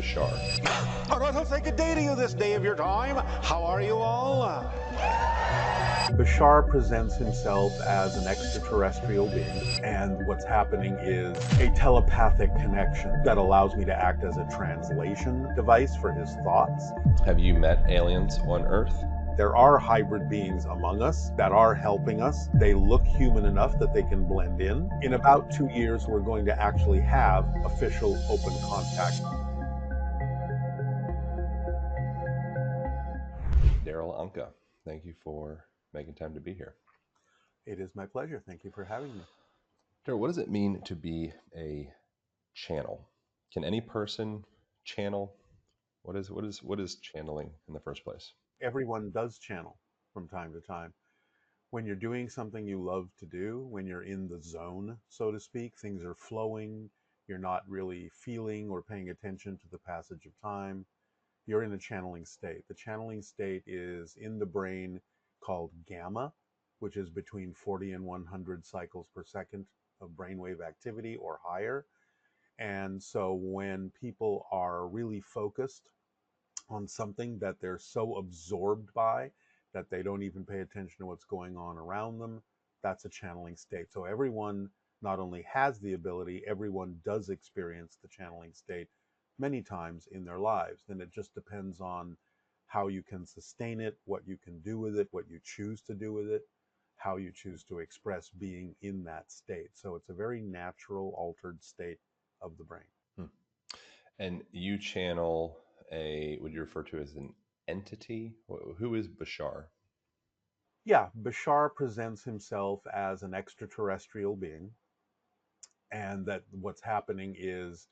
Bashar. All right, let's say good day to you this day of your time. How are you all? Bashar presents himself as an extraterrestrial being, and what's happening is a telepathic connection that allows me to act as a translation device for his thoughts. Have you met aliens on Earth? There are hybrid beings among us that are helping us. They look human enough that they can blend in. In about 2 years, we're going to actually have official open contact. Darryl Anka, thank you for making time to be here. It is my pleasure. Thank you for having me. Darryl, what does it mean to be a channel? Can any person channel? What is channeling in the first place? Everyone does channel from time to time. When you're doing something you love to do, when you're in the zone, so to speak, things are flowing, you're not really feeling or paying attention to the passage of time, you're in a channeling state. The channeling state is in the brain called gamma, which is between 40 and 100 cycles per second of brainwave activity or higher. And so when people are really focused on something that they're so absorbed by that they don't even pay attention to what's going on around them, that's a channeling state. So everyone not only has the ability, everyone does experience the channeling state many times in their lives. And it just depends on how you can sustain it, what you can do with it, what you choose to do with it, how you choose to express being in that state. So it's a very natural, altered state of the brain. Hmm. And you channel what you refer to as an entity. Who is Bashar? Yeah, Bashar presents himself as an extraterrestrial being, and that what's happening is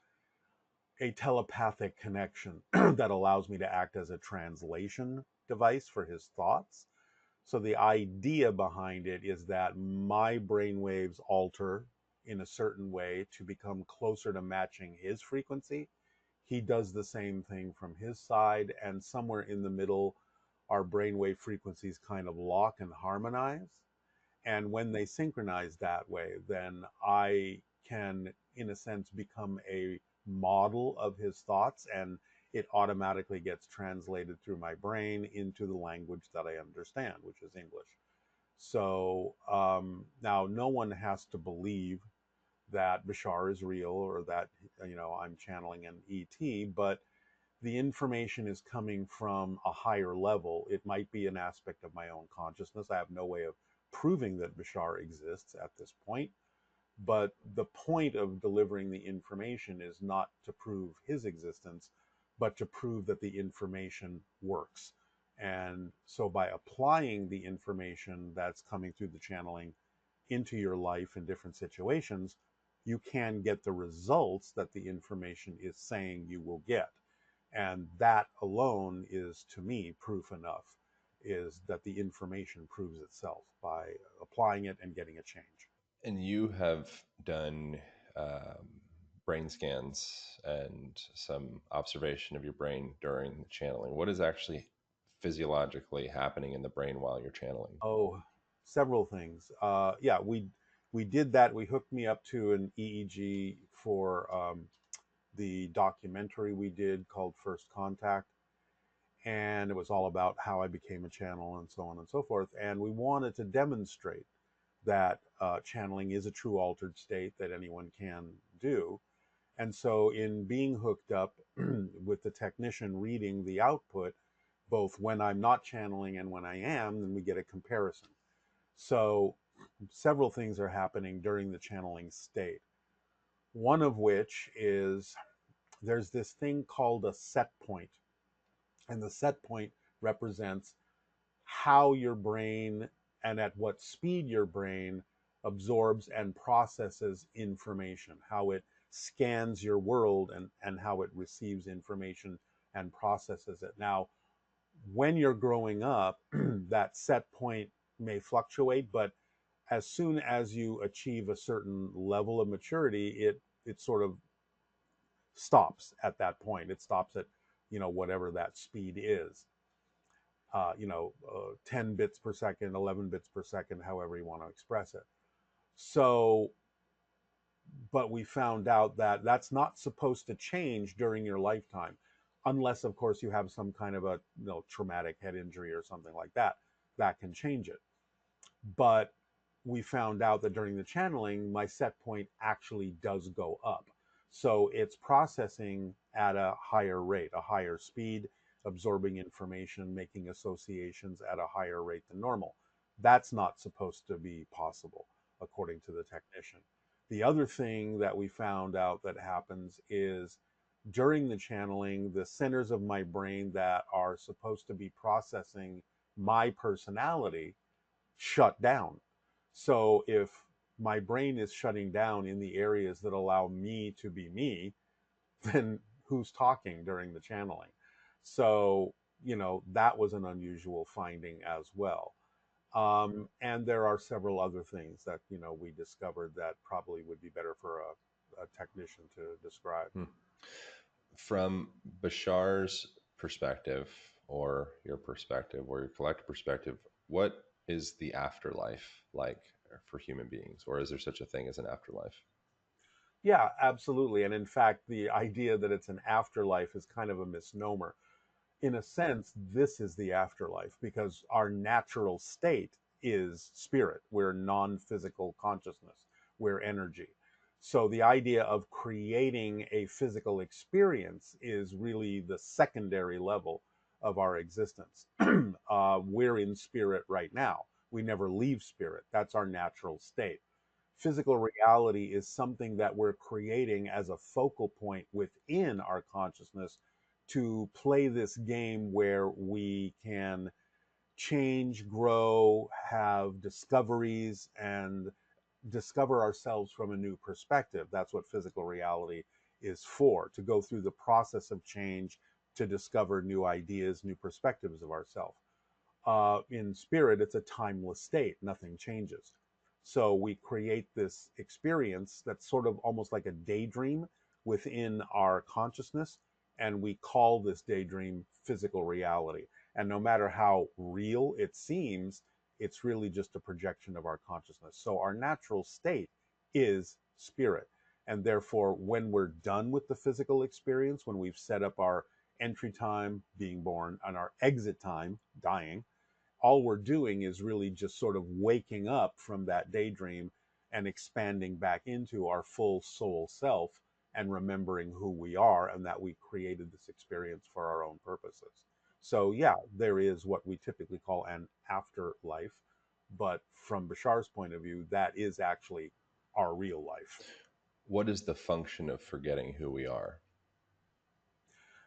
a telepathic connection that allows me to act as a translation device for his thoughts. So the idea behind it is that my brainwaves alter in a certain way to become closer to matching his frequency. He does the same thing from his side, and somewhere in the middle, our brainwave frequencies kind of lock and harmonize. And when they synchronize that way, then I can, in a sense, become a model of his thoughts, and it automatically gets translated through my brain into the language that I understand, which is English. So now no one has to believe that Bashar is real or that I'm channeling an ET, but the information is coming from a higher level. It might be an aspect of my own consciousness. I have no way of proving that Bashar exists at this point, but the point of delivering the information is not to prove his existence, but to prove that the information works. And so by applying the information that's coming through the channeling into your life in different situations, you can get the results that the information is saying you will get. And that alone is, to me, proof enough, is that the information proves itself by applying it and getting a change. And you have done brain scans and some observation of your brain during the channeling. What is actually physiologically happening in the brain while you're channeling? Oh, several things. Yeah, we did that. We hooked me up to an EEG for the documentary we did called First Contact, and it was all about how I became a channel and so on and so forth. And we wanted to demonstrate that channeling is a true altered state that anyone can do. And so, in being hooked up with the technician reading the output, both when I'm not channeling and when I am, then we get a comparison. So, several things are happening during the channeling state. One of which is there's this thing called a set point, and the set point represents how your brain and at what speed your brain absorbs and processes information, how it scans your world and how it receives information and processes it. Now, when you're growing up, that set point may fluctuate, but as soon as you achieve a certain level of maturity, it sort of stops at that point. It stops at whatever that speed is. 10 bits per second, 11 bits per second, however you want to express it. So But we found out that that's not supposed to change during your lifetime, unless, of course, you have some kind of a traumatic head injury or something like that. That can change it. But we found out that during the channeling, my set point actually does go up. So it's processing at a higher rate, a higher speed, absorbing information, making associations at a higher rate than normal. That's not supposed to be possible, according to the technician. The other thing that we found out that happens is during the channeling, the centers of my brain that are supposed to be processing my personality shut down. So if my brain is shutting down in the areas that allow me to be me, then who's talking during the channeling? So, that was an unusual finding as well. And there are several other things that, we discovered that probably would be better for a technician to describe. Hmm. From Bashar's perspective, or your perspective, or your collective perspective, what is the afterlife like for human beings? Or is there such a thing as an afterlife? Yeah, absolutely. And in fact, the idea that it's an afterlife is kind of a misnomer. In a sense, this is the afterlife because our natural state is spirit. We're non physical consciousness, we're energy. So the idea of creating a physical experience is really the secondary level of our existence. We're in spirit right now. We never leave spirit. That's our natural state. Physical reality is something that we're creating as a focal point within our consciousness to play this game where we can change, grow, have discoveries, and discover ourselves from a new perspective. That's what physical reality is for, to go through the process of change, to discover new ideas, new perspectives of ourselves. In spirit, it's a timeless state, nothing changes. So we create this experience that's sort of almost like a daydream within our consciousness, and we call this daydream physical reality. And no matter how real it seems, it's really just a projection of our consciousness. So our natural state is spirit. And therefore, when we're done with the physical experience, when we've set up our entry time, being born, and our exit time, dying, all we're doing is really just sort of waking up from that daydream and expanding back into our full soul self and remembering who we are and that we created this experience for our own purposes. So, yeah, there is what we typically call an afterlife. But from Bashar's point of view, that is actually our real life. What is the function of forgetting who we are?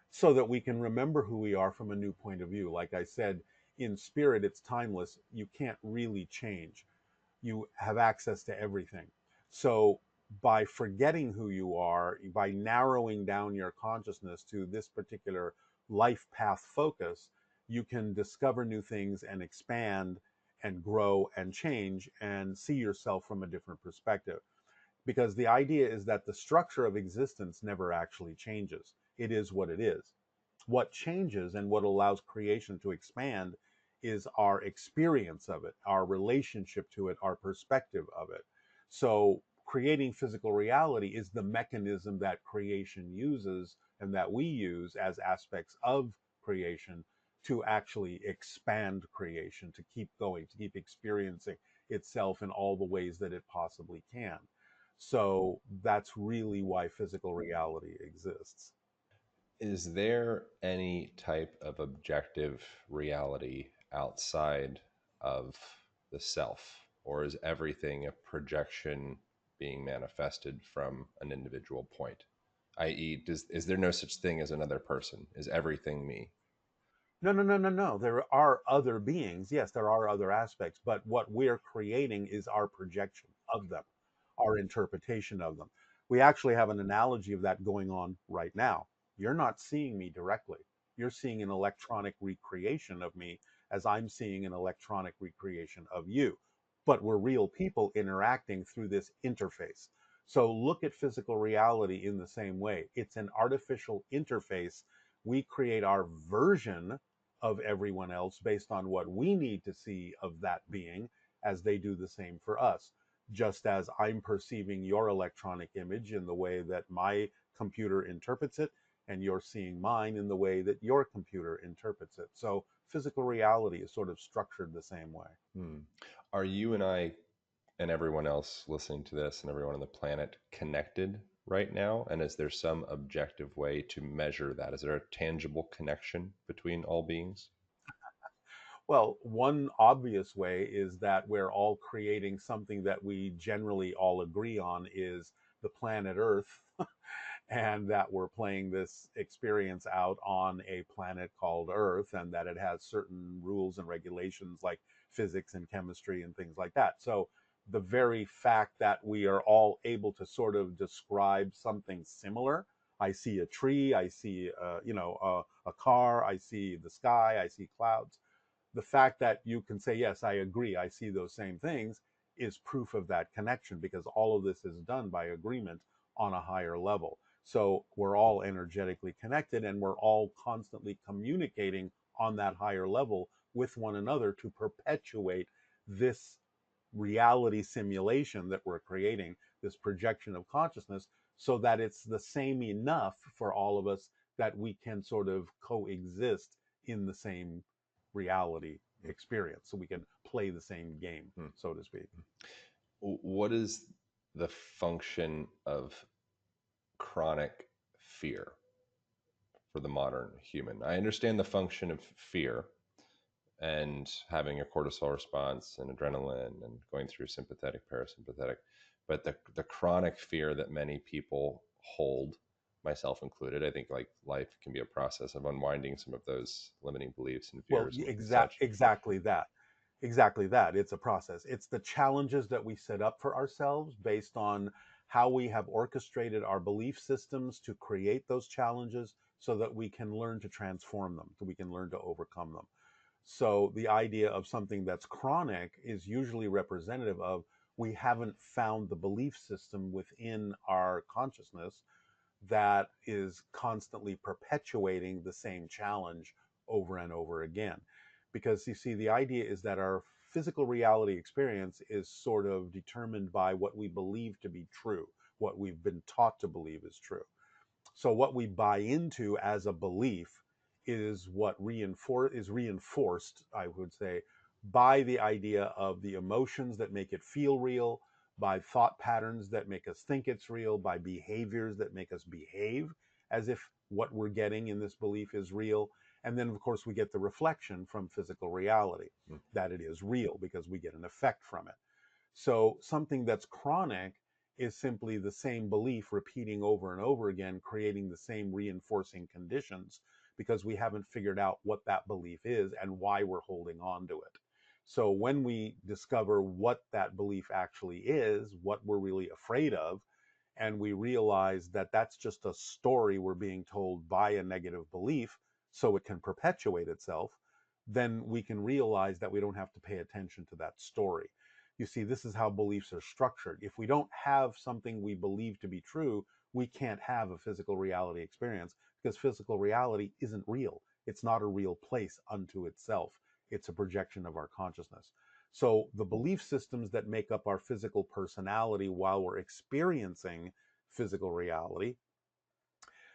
So that we can remember who we are from a new point of view. Like I said, in spirit, it's timeless. You can't really change. You have access to everything. So by forgetting who you are, by narrowing down your consciousness to this particular life path focus, you can discover new things and expand and grow and change and see yourself from a different perspective. Because the idea is that the structure of existence never actually changes. It is what it is. What changes and what allows creation to expand is our experience of it, our relationship to it, our perspective of it. So, creating physical reality is the mechanism that creation uses and that we use as aspects of creation to actually expand creation, to keep going, to keep experiencing itself in all the ways that it possibly can. So, that's really why physical reality exists. Is there any type of objective reality outside of the self, or is everything a projection being manifested from an individual point? I.e., is there no such thing as another person? Is everything me? No, no, no, no, no. There are other beings. Yes, there are other aspects, but what we're creating is our projection of them, our interpretation of them. We actually have an analogy of that going on right now. You're not seeing me directly. You're seeing an electronic recreation of me as I'm seeing an electronic recreation of you. But we're real people interacting through this interface. So look at physical reality in the same way. It's an artificial interface. We create our version of everyone else based on what we need to see of that being as they do the same for us. just as I'm perceiving your electronic image in the way that my computer interprets it, and you're seeing mine in the way that your computer interprets it. So physical reality is sort of structured the same way. Hmm. Are you and I and everyone else listening to this and everyone on the planet connected right now? And is there some objective way to measure that? Is there a tangible connection between all beings? Well, one obvious way is that we're all creating something that we generally all agree on is the planet Earth, and that we're playing this experience out on a planet called Earth, and that it has certain rules and regulations like physics and chemistry and things like that. So the very fact that we are all able to sort of describe something similar, I see a tree, I see a car, I see the sky, I see clouds, the fact that you can say, yes, I agree, I see those same things, is proof of that connection, because all of this is done by agreement on a higher level. So we're all energetically connected, and we're all constantly communicating on that higher level with one another to perpetuate this reality simulation that we're creating, this projection of consciousness, so that it's the same enough for all of us that we can sort of coexist in the same reality experience. So we can play the same game, Hmm. so to speak. What is the function of chronic fear for the modern human? I understand the function of fear and having a cortisol response and adrenaline and going through sympathetic, parasympathetic, but the chronic fear that many people hold, myself included, I think like life can be a process of unwinding some of those limiting beliefs and Well, fears and such. exactly that. Exactly that. It's a process. It's the challenges that we set up for ourselves based on how we have orchestrated our belief systems to create those challenges so that we can learn to transform them, so we can learn to overcome them. So the idea of something that's chronic is usually representative of we haven't found the belief system within our consciousness that is constantly perpetuating the same challenge over and over again. Because you see, the idea is that our physical reality experience is sort of determined by what we believe to be true, what we've been taught to believe is true. So what we buy into as a belief is what reinforced, I would say, by the idea of the emotions that make it feel real, by thought patterns that make us think it's real, by behaviors that make us behave as if what we're getting in this belief is real. And then, of course, we get the reflection from physical reality Mm. that it is real because we get an effect from it. So something that's chronic is simply the same belief repeating over and over again, creating the same reinforcing conditions because we haven't figured out what that belief is and why we're holding on to it. So when we discover what that belief actually is, what we're really afraid of, and we realize that that's just a story we're being told by a negative belief so it can perpetuate itself, then we can realize that we don't have to pay attention to that story. You see, this is how beliefs are structured. If we don't have something we believe to be true, we can't have a physical reality experience because physical reality isn't real. It's not a real place unto itself. It's a projection of our consciousness. So the belief systems that make up our physical personality while we're experiencing physical reality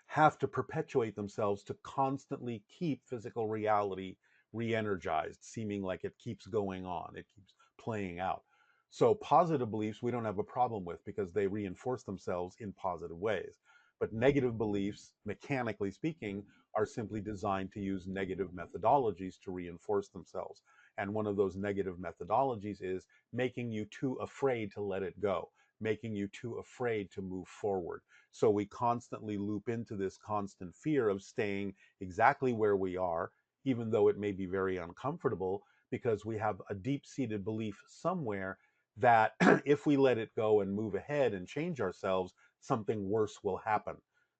have to perpetuate themselves to constantly keep physical reality re-energized, seeming like it keeps going on, it keeps playing out. So positive beliefs we don't have a problem with because they reinforce themselves in positive ways. But negative beliefs, mechanically speaking, are simply designed to use negative methodologies to reinforce themselves. And one of those negative methodologies is making you too afraid to let it go, making you too afraid to move forward. So we constantly loop into this constant fear of staying exactly where we are, even though it may be very uncomfortable, because we have a deep seated belief somewhere that if we let it go and move ahead and change ourselves, something worse will happen.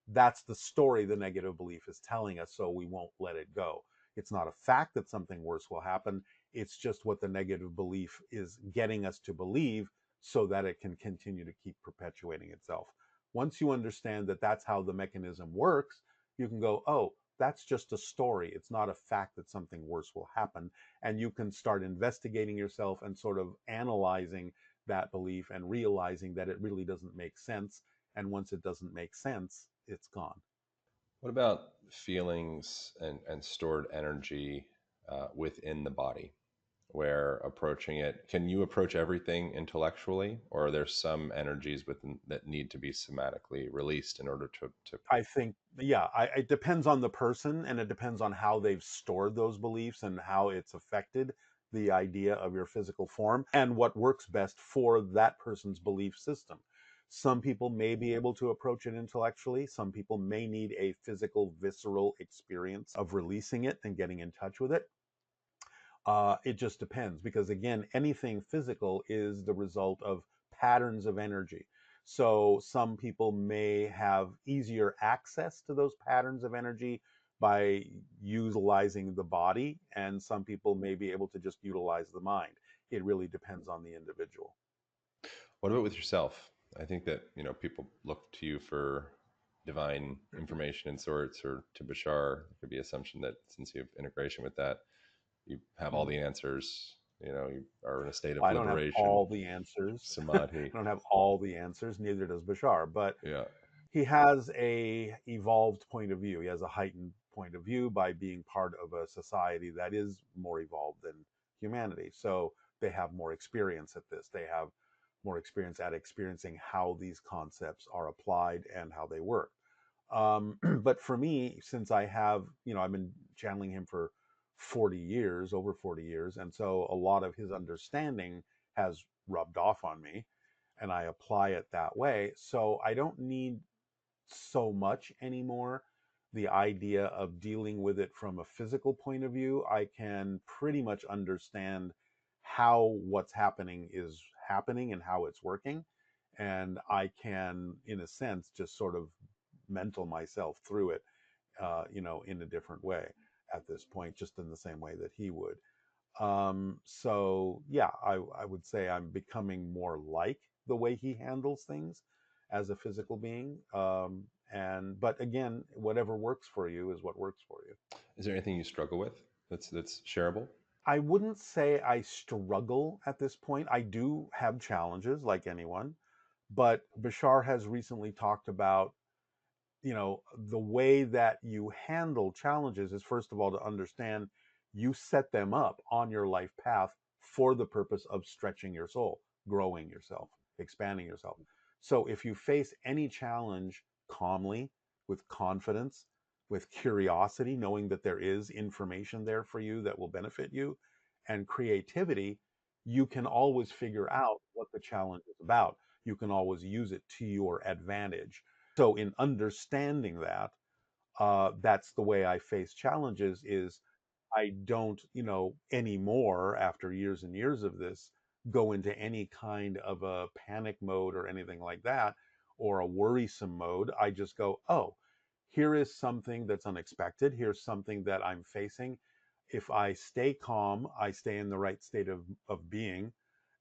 That's the story the negative belief is telling us, so we won't let it go. It's not a fact that something worse will happen. It's just what the negative belief is getting us to believe so that it can continue to keep perpetuating itself. Once you understand that that's how the mechanism works, you can go, oh, that's just a story. It's not a fact that something worse will happen. And you can start investigating yourself and sort of analyzing that belief and realizing that it really doesn't make sense. And once it doesn't make sense, it's gone. What about feelings and stored energy within the body? Where approaching it, can you approach everything intellectually, or are there some energies within that need to be somatically released in order to I think, yeah, it depends on the person and it depends on how they've stored those beliefs and how it's affected the idea of your physical form and what works best for that person's belief system. Some people may be able to approach it intellectually. Some people may need a physical, visceral experience of releasing it and getting in touch with it. It just depends because, again, anything physical is the result of patterns of energy. So some people may have easier access to those patterns of energy by utilizing the body, and some people may be able to just utilize the mind. It really depends on the individual. what about with yourself? I think that people look to you for divine information in sorts, or to Bashar. There could be assumption that since you have integration with that, you have all Mhm. the answers. You are in a state of I don't have liberation, all the answers. samadhi. I don't have all the answers, neither does Bashar, but Yeah. he has a evolved point of view. He has a heightened point of view by being part of a society that is more evolved than humanity. So they have more experience at this. They have more experience at experiencing how these concepts are applied and how they work. But for me, since I have, I've been channeling him for 40 years, over 40 years, and so a lot of his understanding has rubbed off on me, and I apply it that way. So I don't need so much anymore the idea of dealing with it from a physical point of view. I can pretty much understand how what's happening is happening and how it's working. And I can, in a sense, just sort of mental myself through it, in a different way at this point, just in the same way that he would. So yeah, I would say I'm becoming more like the way he handles things as a physical being. And but again, whatever works for you is what works for you. Is there anything you struggle with that's shareable? I wouldn't say I struggle at this point. I do have challenges like anyone, but Bashar has recently talked about, the way that you handle challenges is, first of all, to understand you set them up on your life path for the purpose of stretching your soul, growing yourself, expanding yourself. So if you face any challenge calmly, with confidence, with curiosity, knowing that there is information there for you that will benefit you, and creativity, you can always figure out what the challenge is about. You can always use it to your advantage. So in understanding that, that's the way I face challenges. Is I don't, anymore after years and years of this, go into any kind of a panic mode or anything like that, or a worrisome mode. I just go, oh, here is something that's unexpected. Here's something that I'm facing. If I stay calm, I stay in the right state of being,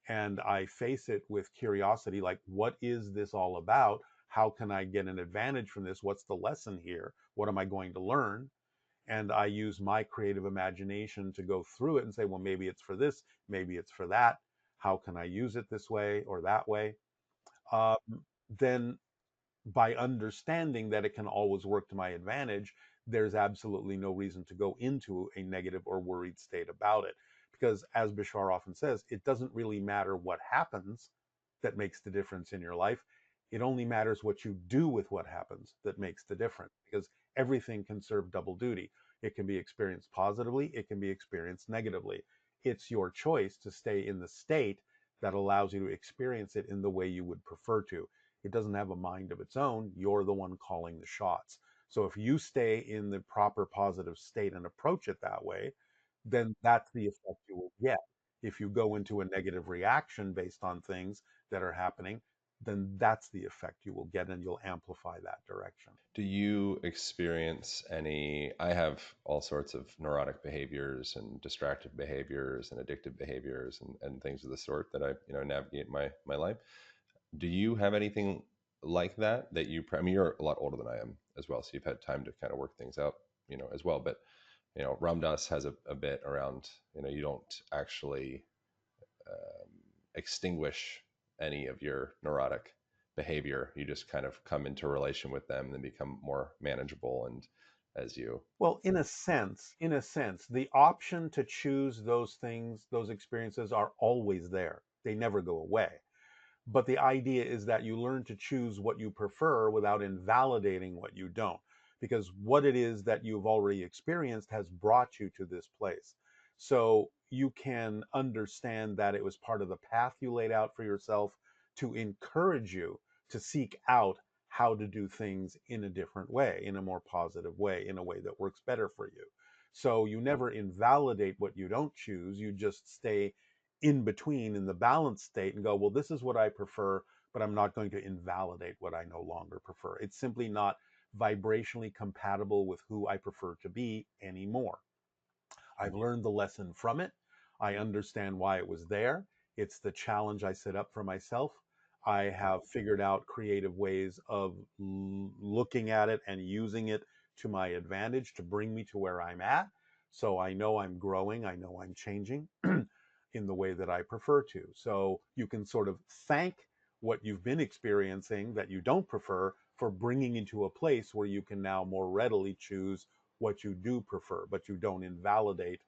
and I face it with curiosity, like, what is this all about? How can I get an advantage from this? What's the lesson here? What am I going to learn? And I use my creative imagination to go through it and say, well, maybe it's for this, maybe it's for that. How can I use it this way or that way? Um, then by understanding that it can always work to my advantage, there's absolutely no reason to go into a negative or worried state about it. Because as Bashar often says, it doesn't really matter what happens that makes the difference in your life. It only matters what you do with what happens that makes the difference, because everything can serve double duty. It can be experienced positively, it can be experienced negatively. It's your choice to stay in the state that allows you to experience it in the way you would prefer to. It doesn't have a mind of its own. You're the one calling the shots. So if you stay in the proper positive state and approach it that way, then that's the effect you will get. If you go into a negative reaction based on things that are happening, then that's the effect you will get and you'll amplify that direction. Do you experience any? I have all sorts of neurotic behaviors and distracted behaviors and addictive behaviors and things of the sort that I navigate my life. Do you have anything like that I mean, you're a lot older than I am as well, so you've had time to kind of work things out, as well. But Ramdas has a bit around, you don't actually extinguish any of your neurotic behavior. You just kind of come into relation with them and then become more manageable. And as you, Well, in a sense, the option to choose those things, those experiences are always there. They never go away. But the idea is that you learn to choose what you prefer without invalidating what you don't, because what it is that you've already experienced has brought you to this place. So you can understand that it was part of the path you laid out for yourself to encourage you to seek out how to do things in a different way, in a more positive way, in a way that works better for you. So you never invalidate what you don't choose, you just stay in between in the balanced state and go, well, this is what I prefer, but I'm not going to invalidate what I no longer prefer. It's simply not vibrationally compatible with who I prefer to be anymore. I've learned the lesson from it. I understand why it was there. It's the challenge I set up for myself. I have figured out creative ways of looking at it and using it to my advantage to bring me to where I'm at. So I know I'm growing. I know I'm changing in the way that I prefer to. So you can sort of thank what you've been experiencing that you don't prefer for bringing you to a place where you can now more readily choose what you do prefer, but you don't invalidate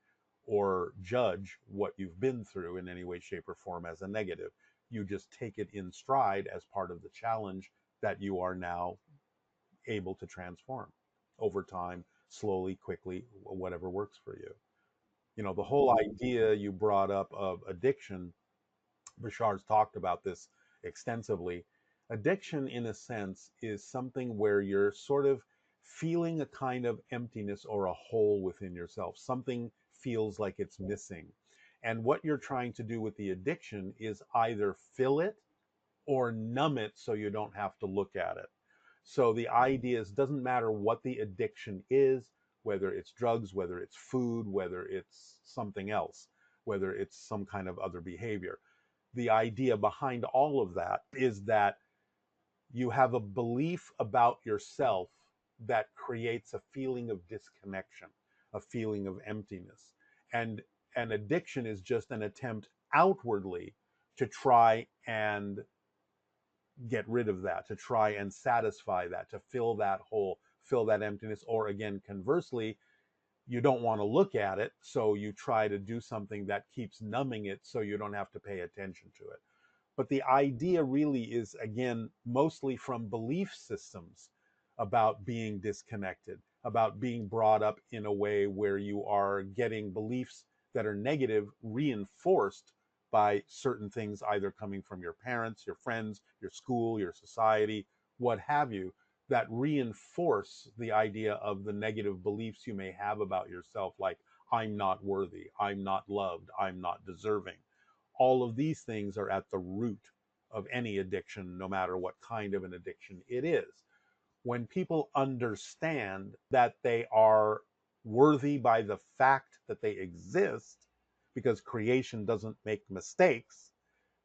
or judge what you've been through in any way, shape, or form as a negative. You just take it in stride as part of the challenge that you are now able to transform over time, slowly, quickly, whatever works for you. You know, the whole idea you brought up of addiction, Bashar's talked about this extensively. Addiction, in a sense, is something where you're sort of feeling a kind of emptiness or a hole within yourself. Something feels like it's missing. And what you're trying to do with the addiction is either fill it or numb it so you don't have to look at it. So the idea is, doesn't matter what the addiction is, whether it's drugs, whether it's food, whether it's something else, whether it's some kind of other behavior. The idea behind all of that is that you have a belief about yourself that creates a feeling of disconnection, a feeling of emptiness. And an addiction is just an attempt outwardly to try and get rid of that, to try and satisfy that, to fill that hole, fill that emptiness. Or again, conversely, you don't want to look at it, so you try to do something that keeps numbing it so you don't have to pay attention to it. But the idea really is, again, mostly from belief systems about being disconnected, about being brought up in a way where you are getting beliefs that are negative reinforced by certain things, either coming from your parents, your friends, your school, your society, what have you, that reinforce the idea of the negative beliefs you may have about yourself, like, I'm not worthy, I'm not loved, I'm not deserving. All of these things are at the root of any addiction, no matter what kind of an addiction it is. When people understand that they are worthy by the fact that they exist, because creation doesn't make mistakes,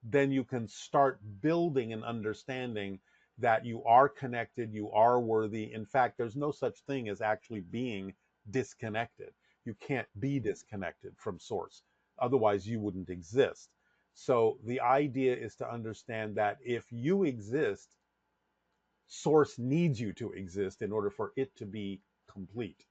then you can start building an understanding that you are connected, you are worthy. In fact, there's no such thing as actually being disconnected. You can't be disconnected from source. Otherwise, you wouldn't exist. So the idea is to understand that if you exist, source needs you to exist in order for it to be complete.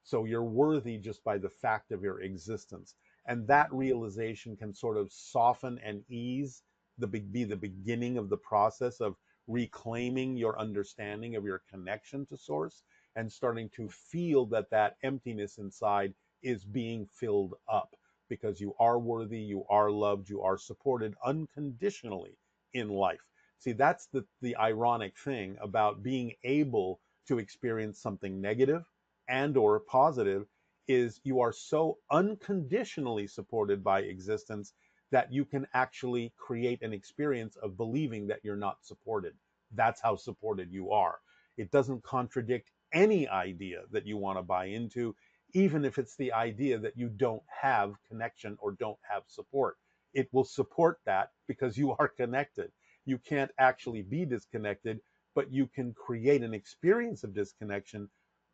So you're worthy just by the fact of your existence. And that realization can sort of soften and ease be the beginning of the process of reclaiming your understanding of your connection to source and starting to feel that that emptiness inside is being filled up because you are worthy, you are loved, you are supported unconditionally in life. See, that's the ironic thing about being able to experience something negative and or positive, is you are so unconditionally supported by existence that you can actually create an experience of believing that you're not supported. That's how supported you are. It doesn't contradict any idea that you want to buy into, even if it's the idea that you don't have connection or don't have support. It will support that because you are connected. You can't actually be disconnected, but you can create an experience of disconnection,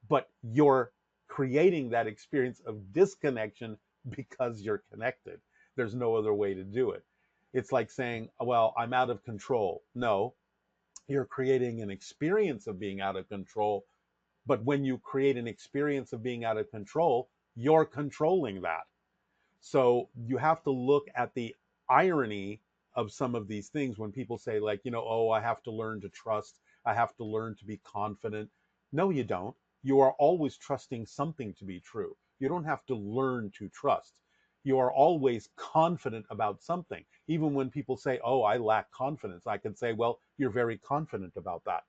but you're creating that experience of disconnection because you're connected. There's no other way to do it. It's like saying, well, I'm out of control. No, you're creating an experience of being out of control. But when you create an experience of being out of control, you're controlling that. So you have to look at the irony of some of these things when people say, like, oh, I have to learn to trust, I have to learn to be confident. No, you don't. You are always trusting something to be true. You don't have to learn to trust. You are always confident about something. Even when people say, oh, I lack confidence, I can say, well, you're very confident about that.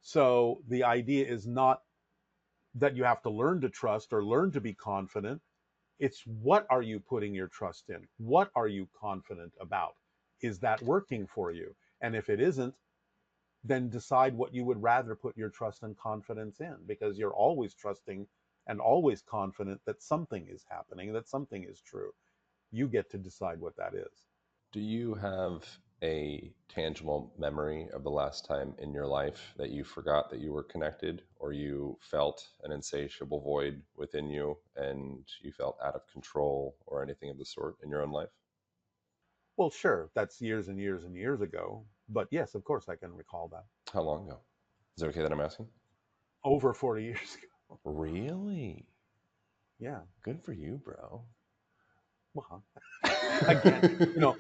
So the idea is not that you have to learn to trust or learn to be confident. It's what are you putting your trust in? What are you confident about? Is that working for you? And if it isn't, then decide what you would rather put your trust and confidence in, because you're always trusting and always confident that something is happening, that something is true. You get to decide what that is. Do you have a tangible memory of the last time in your life that you forgot that you were connected, or you felt an insatiable void within you and you felt out of control, or anything of the sort in your own life? Well, sure, that's years and years and years ago. But yes, of course, I can recall that. How long ago? Is it okay that I'm asking? Over 40 years ago. Really? Yeah. Good for you, bro. Well, again, you know,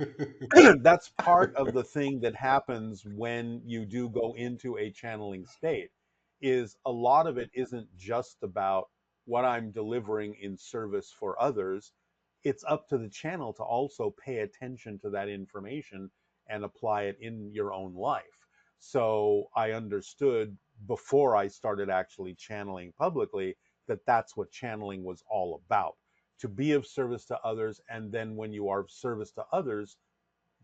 that's part of the thing that happens when you do go into a channeling state, is a lot of it isn't just about what I'm delivering in service for others. It's up to the channel to also pay attention to that information and apply it in your own life. So I understood before I started actually channeling publicly that that's what channeling was all about, to be of service to others. And then when you are of service to others,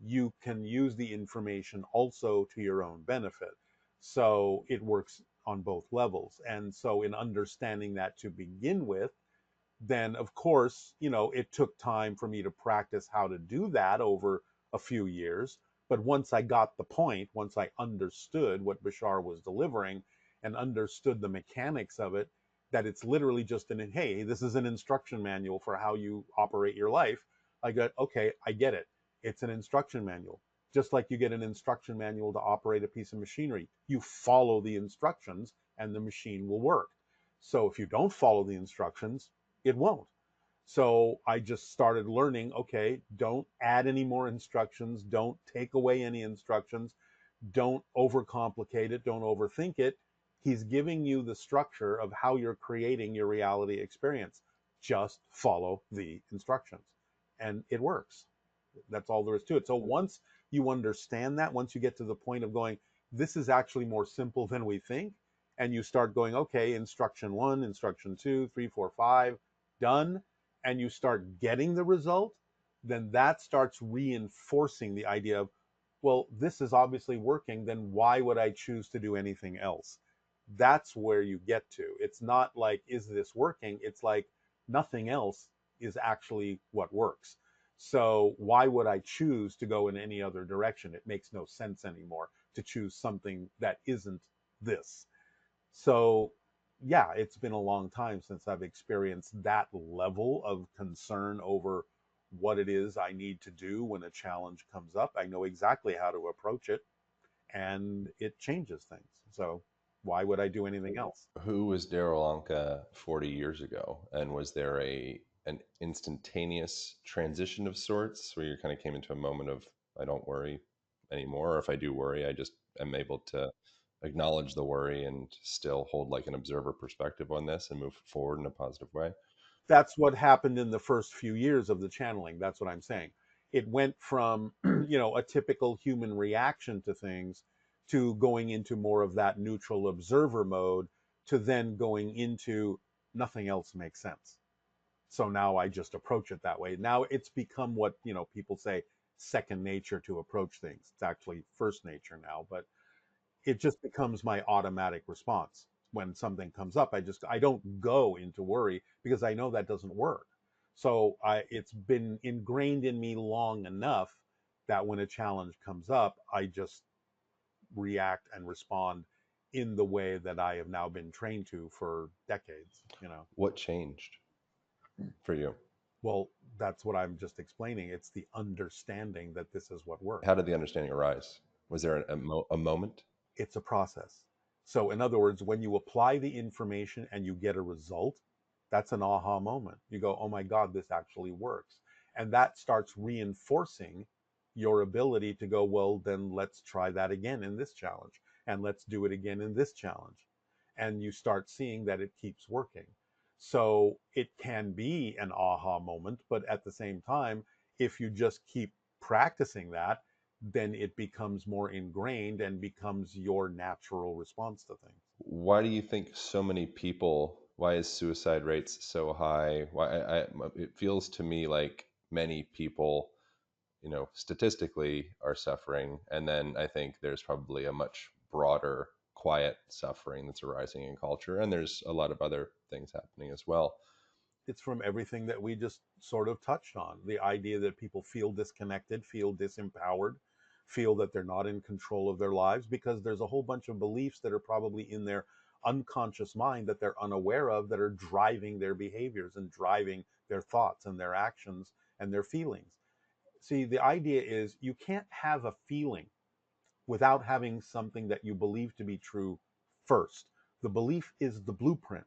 you can use the information also to your own benefit. So it works on both levels. And so, in understanding that to begin with, then of course, it took time for me to practice how to do that over a few years. But once I got the point, once I understood what Bashar was delivering and understood the mechanics of it, that it's literally just hey, this is an instruction manual for how you operate your life. I got, okay, I get it. It's an instruction manual. Just like you get an instruction manual to operate a piece of machinery, you follow the instructions and the machine will work. So if you don't follow the instructions, it won't. So I just started learning, okay, don't add any more instructions, don't take away any instructions, don't overcomplicate it, don't overthink it. He's giving you the structure of how you're creating your reality experience. Just follow the instructions and it works. That's all there is to it. So once you understand that, once you get to the point of going, this is actually more simple than we think, and you start going, okay, instruction one, instruction two, three, four, five, done, and you start getting the result, then that starts reinforcing the idea of, well, this is obviously working, then why would I choose to do anything else? That's where you get to. It's not like, is this working? It's like, nothing else is actually what works. So why would I choose to go in any other direction? It makes no sense anymore to choose something that isn't this. So yeah, it's been a long time since I've experienced that level of concern over what it is I need to do when a challenge comes up. I know exactly how to approach it and it changes things. So why would I do anything else? Who was Darryl Anka 40 years ago? And was there an instantaneous transition of sorts where you kind of came into a moment of, I don't worry anymore, or if I do worry, I just am able to acknowledge the worry and still hold like an observer perspective on this and move forward in a positive way? That's what happened in the first few years of the channeling. That's what I'm saying. It went from, a typical human reaction to things to going into more of that neutral observer mode to then going into nothing else makes sense. So now I just approach it that way. Now it's become what, people say second nature to approach things. It's actually first nature now, but it just becomes my automatic response. When something comes up, I don't go into worry because I know that doesn't work. So it's been ingrained in me long enough that when a challenge comes up, I just react and respond in the way that I have now been trained to for decades. What changed for you? Well, that's what I'm just explaining. It's the understanding that this is what How works. did the understanding arise? Was there a moment? It's a process. So, in other words, when you apply the information and you get a result, that's an aha moment. You go, oh my God, this actually works. And that starts reinforcing your ability to go, well, then let's try that again in this challenge. And let's do it again in this challenge. And you start seeing that it keeps working. So it can be an aha moment, but at the same time, if you just keep practicing that, then it becomes more ingrained and becomes your natural response to things. Why do you think so many people? Why is suicide rates so high? Why it feels to me like many people, statistically are suffering, and then I think there's probably a much broader, quiet suffering that's arising in culture, and there's a lot of other things happening as well. It's from everything that we just sort of touched on. The idea that people feel disconnected, feel disempowered, feel that they're not in control of their lives because there's a whole bunch of beliefs that are probably in their unconscious mind that they're unaware of that are driving their behaviors and driving their thoughts and their actions and their feelings. See, the idea is you can't have a feeling without having something that you believe to be true first. The belief is the blueprint.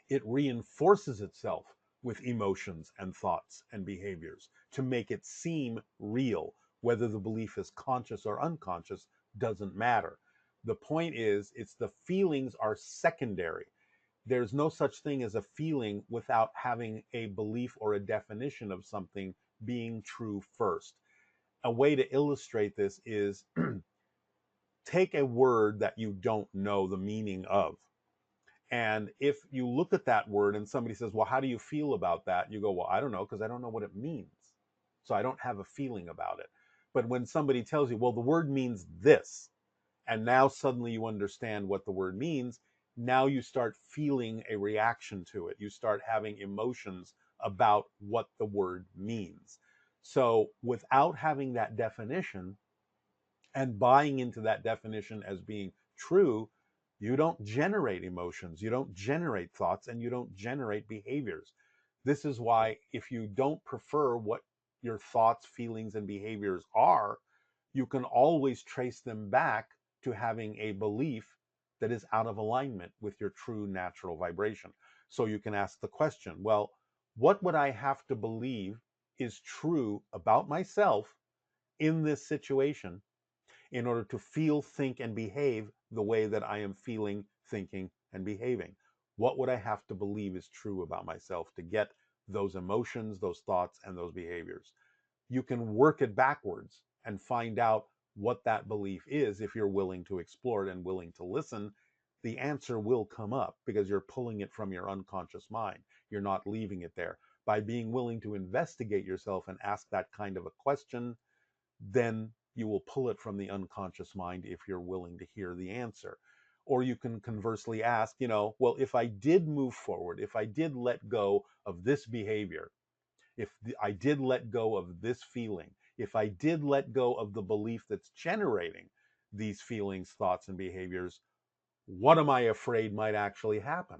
It reinforces itself with emotions and thoughts and behaviors to make it seem real. Whether the belief is conscious or unconscious doesn't matter. The point is, it's the feelings are secondary. There's no such thing as a feeling without having a belief or a definition of something being true first. A way to illustrate this is take a word that you don't know the meaning of. And if you look at that word and somebody says, well, how do you feel about that? You go, well, I don't know, because I don't know what it means. So I don't have a feeling about it. But when somebody tells you, well, the word means this, and now suddenly you understand what the word means, now you start feeling a reaction to it. You start having emotions about what the word means. So without having that definition, and buying into that definition as being true, you don't generate emotions, you don't generate thoughts, and you don't generate behaviors. This is why, if you don't prefer what your thoughts, feelings, and behaviors are, you can always trace them back to having a belief that is out of alignment with your true natural vibration. So you can ask the question, well, what would I have to believe is true about myself in this situation in order to feel, think, and behave the way that I am feeling, thinking, and behaving? What would I have to believe is true about myself to get those emotions, those thoughts, and those behaviors? You can work it backwards and find out what that belief is if you're willing to explore it and willing to listen. The answer will come up because you're pulling it from your unconscious mind. You're not leaving it there. By being willing to investigate yourself and ask that kind of a question, then you will pull it from the unconscious mind if you're willing to hear the answer. Or you can conversely ask, well, if I did move forward, if I did let go of this behavior, if I did let go of this feeling, if I did let go of the belief that's generating these feelings, thoughts, and behaviors, what am I afraid might actually happen?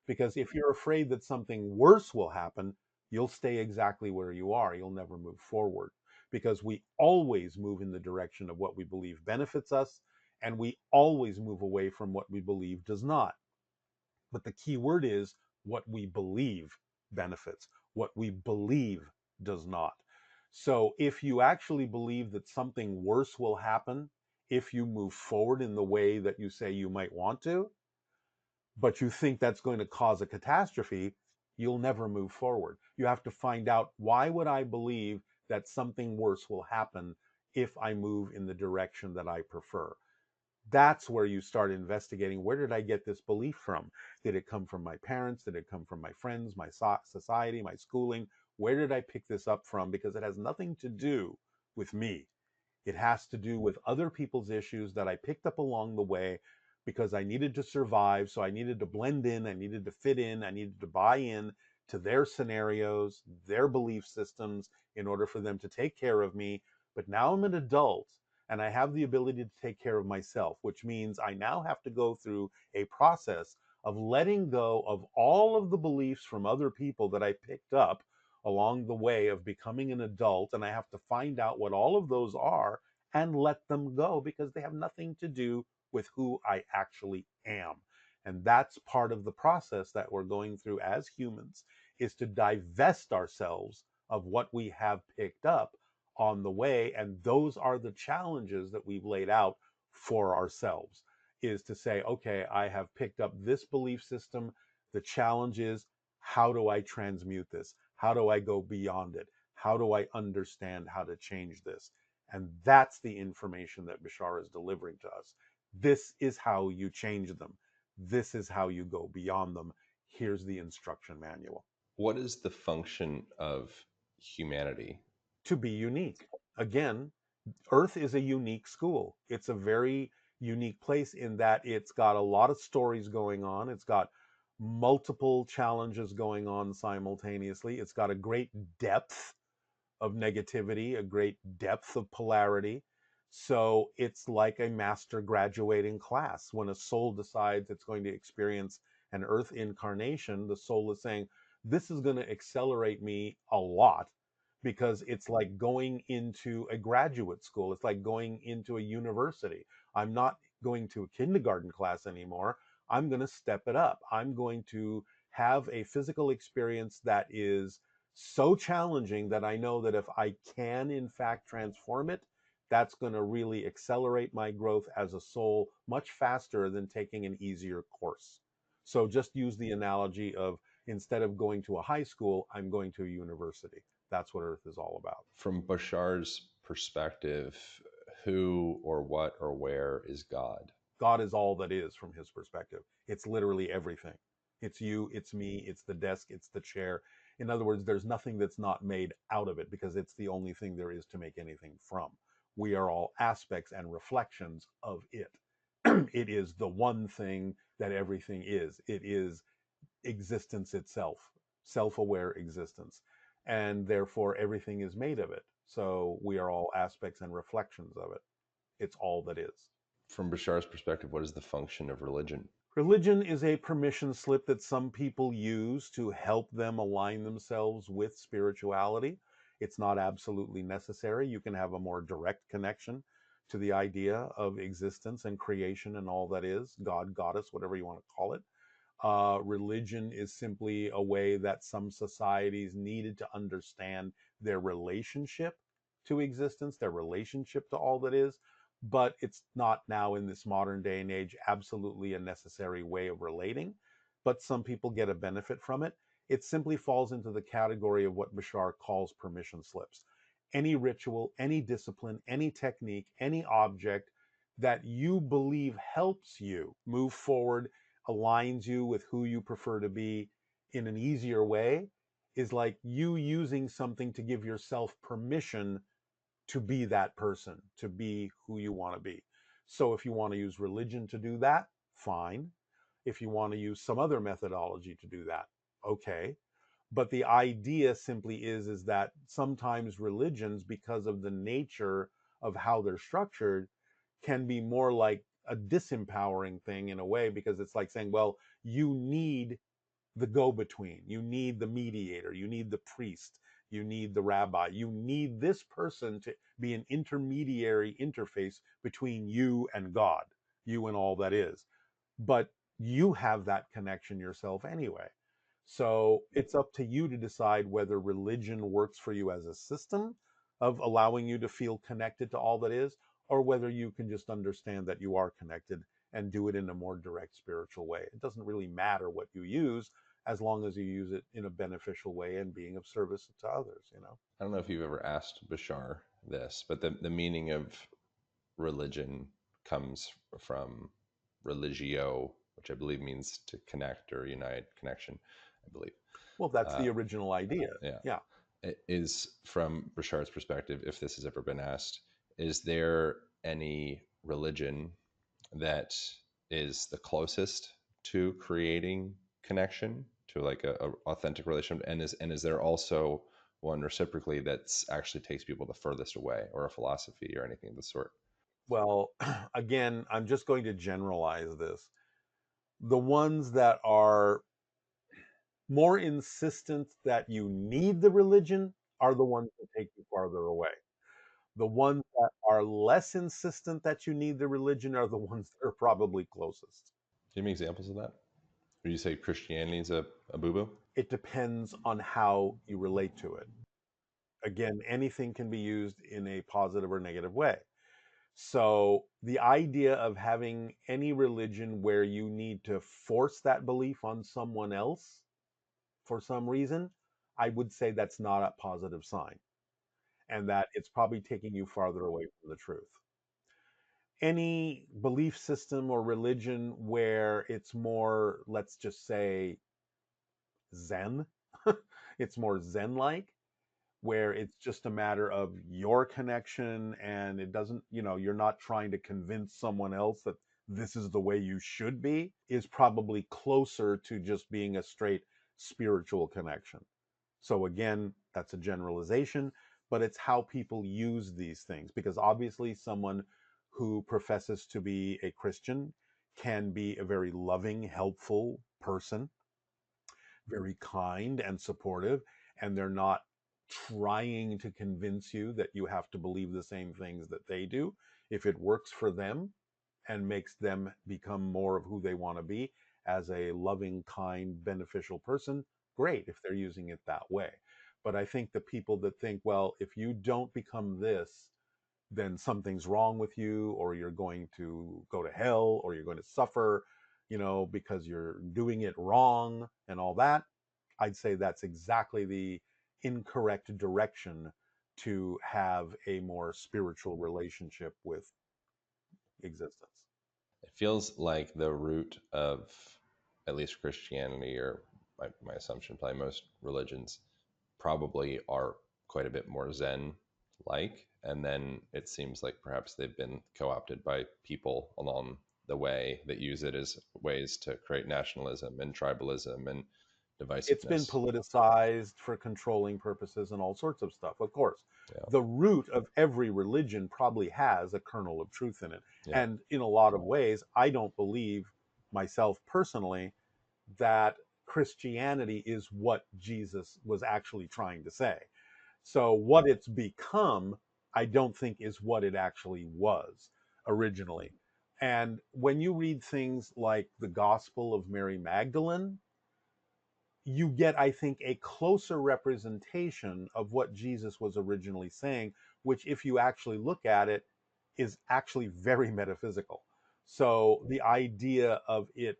Because if you're afraid that something worse will happen, you'll stay exactly where you are. You'll never move forward because we always move in the direction of what we believe benefits us, and we always move away from what we believe does not. But the key word is what we believe benefits, what we believe does not. So if you actually believe that something worse will happen if you move forward in the way that you say you might want to, but you think that's going to cause a catastrophe, you'll never move forward. You have to find out, why would I believe that something worse will happen if I move in the direction that I prefer? That's where you start investigating, where did I get this belief from? Did it come from my parents? Did it come from my friends, my society, my schooling? Where did I pick this up from? Because it has nothing to do with me. It has to do with other people's issues that I picked up along the way because I needed to survive. So I needed to blend in, I needed to fit in, I needed to buy in to their scenarios, their belief systems in order for them to take care of me. But now I'm an adult and I have the ability to take care of myself, which means I now have to go through a process of letting go of all of the beliefs from other people that I picked up along the way of becoming an adult, and I have to find out what all of those are and let them go because they have nothing to do with who I actually am. And that's part of the process that we're going through as humans, is to divest ourselves of what we have picked up on the way. And those are the challenges that we've laid out for ourselves, is to say, okay, I have picked up this belief system. The challenge is, how do I transmute this? How do I go beyond it? How do I understand how to change this? And that's the information that Bashar is delivering to us. This is how you change them. This is how you go beyond them. Here's the instruction manual. What is the function of humanity? To be unique. Again, Earth is a unique school. It's a very unique place in that it's got a lot of stories going on. It's got multiple challenges going on simultaneously. It's got a great depth of negativity, a great depth of polarity. So it's like a master graduating class. When a soul decides it's going to experience an earth incarnation, the soul is saying, this is going to accelerate me a lot, because it's like going into a graduate school. It's like going into a university. I'm not going to a kindergarten class anymore. I'm going to step it up. I'm going to have a physical experience that is so challenging that I know that if I can, in fact, transform it, that's going to really accelerate my growth as a soul much faster than taking an easier course. So just use the analogy of, instead of going to a high school, I'm going to a university. That's what Earth is all about. From Bashar's perspective, who or what or where is God? God is all that is from his perspective. It's literally everything. It's you, it's me, it's the desk, it's the chair. In other words, there's nothing that's not made out of it, because it's the only thing there is to make anything from. We are all aspects and reflections of it. It is the one thing that everything is. It is existence itself, self aware existence. And therefore, everything is made of it. So we are all aspects and reflections of it. It's all that is. From Bashar's perspective, what is the function of religion? Religion is a permission slip that some people use to help them align themselves with spirituality. It's not absolutely necessary. You can have a more direct connection to the idea of existence and creation and all that is, God, goddess, whatever you want to call it. Religion is simply a way that some societies needed to understand their relationship to existence, their relationship to all that is. But it's not now, in this modern day and age, absolutely a necessary way of relating. But some people get a benefit from it. It simply falls into the category of what Bashar calls permission slips. Any ritual, any discipline, any technique, any object that you believe helps you move forward, aligns you with who you prefer to be in an easier way, is like you using something to give yourself permission to be that person, to be who you want to be. So if you want to use religion to do that, fine. If you want to use some other methodology to do that, okay. But the idea simply is that sometimes religions, because of the nature of how they're structured, can be more like a disempowering thing in a way, because it's like saying, well, you need the go between, you need the mediator, you need the priest, you need the rabbi, you need this person to be an intermediary interface between you and God, you and all that is. But you have that connection yourself anyway. So it's up to you to decide whether religion works for you as a system of allowing you to feel connected to all that is, or whether you can just understand that you are connected and do it in a more direct spiritual way. It doesn't really matter what you use, as long as you use it in a beneficial way and being of service to others. I don't know if you've ever asked Bashar this, but the meaning of religion comes from religio, which I believe means to connect or unite, connection, I believe. Well, that's Uh, the original idea. yeah. Yeah. Is from Bashar's perspective, if this has ever been asked, is there any religion that is the closest to creating connection, to like a authentic relationship, and is there also one reciprocally that's actually takes people the furthest away, or a philosophy or anything of the sort? Well, again, I'm just going to generalize this. The ones that are More insistent that you need the religion are the ones that take you farther away. The ones that are less insistent that you need the religion are the ones that are probably closest. Give me examples of that. Would you say Christianity is a boo boo? It depends on how you relate to it. Again, anything can be used in a positive or negative way. So, the idea of having any religion where you need to force that belief on someone else for some reason, I would say that's not a positive sign, and that it's probably taking you farther away from the truth. Any belief system or religion where it's more, let's just say, Zen, it's more Zen like, where it's just a matter of your connection and it doesn't, you're not trying to convince someone else that this is the way you should be, is probably closer to just being a straight spiritual connection. So again, that's a generalization, but it's how people use these things, because obviously someone who professes to be a Christian can be a very loving, helpful person, very kind and supportive, and they're not trying to convince you that you have to believe the same things that they do. If it works for them and makes them become more of who they want to be as a loving, kind, beneficial person, great if they're using it that way. But I think the people that think, well, if you don't become this, then something's wrong with you, or you're going to go to hell, or you're going to suffer, because you're doing it wrong and all that, I'd say that's exactly the incorrect direction to have a more spiritual relationship with existence. It feels like the root of at least Christianity, or my assumption, probably most religions, probably are quite a bit more Zen like. And then it seems like perhaps they've been co opted by people along the way that use it as ways to create nationalism and tribalism and It's been divisiveness. politicized for controlling purposes and all sorts of stuff, of course. Yeah. The root of every religion probably has a kernel of truth in it. Yeah. And in a lot of ways, I don't believe myself personally that Christianity is what Jesus was actually trying to say. So, what it's become, I don't think is what it actually was originally. And when you read things like the Gospel of Mary Magdalene, you get, I think, a closer representation of what Jesus was originally saying, which, if you actually look at it, is actually very metaphysical. So the idea of it,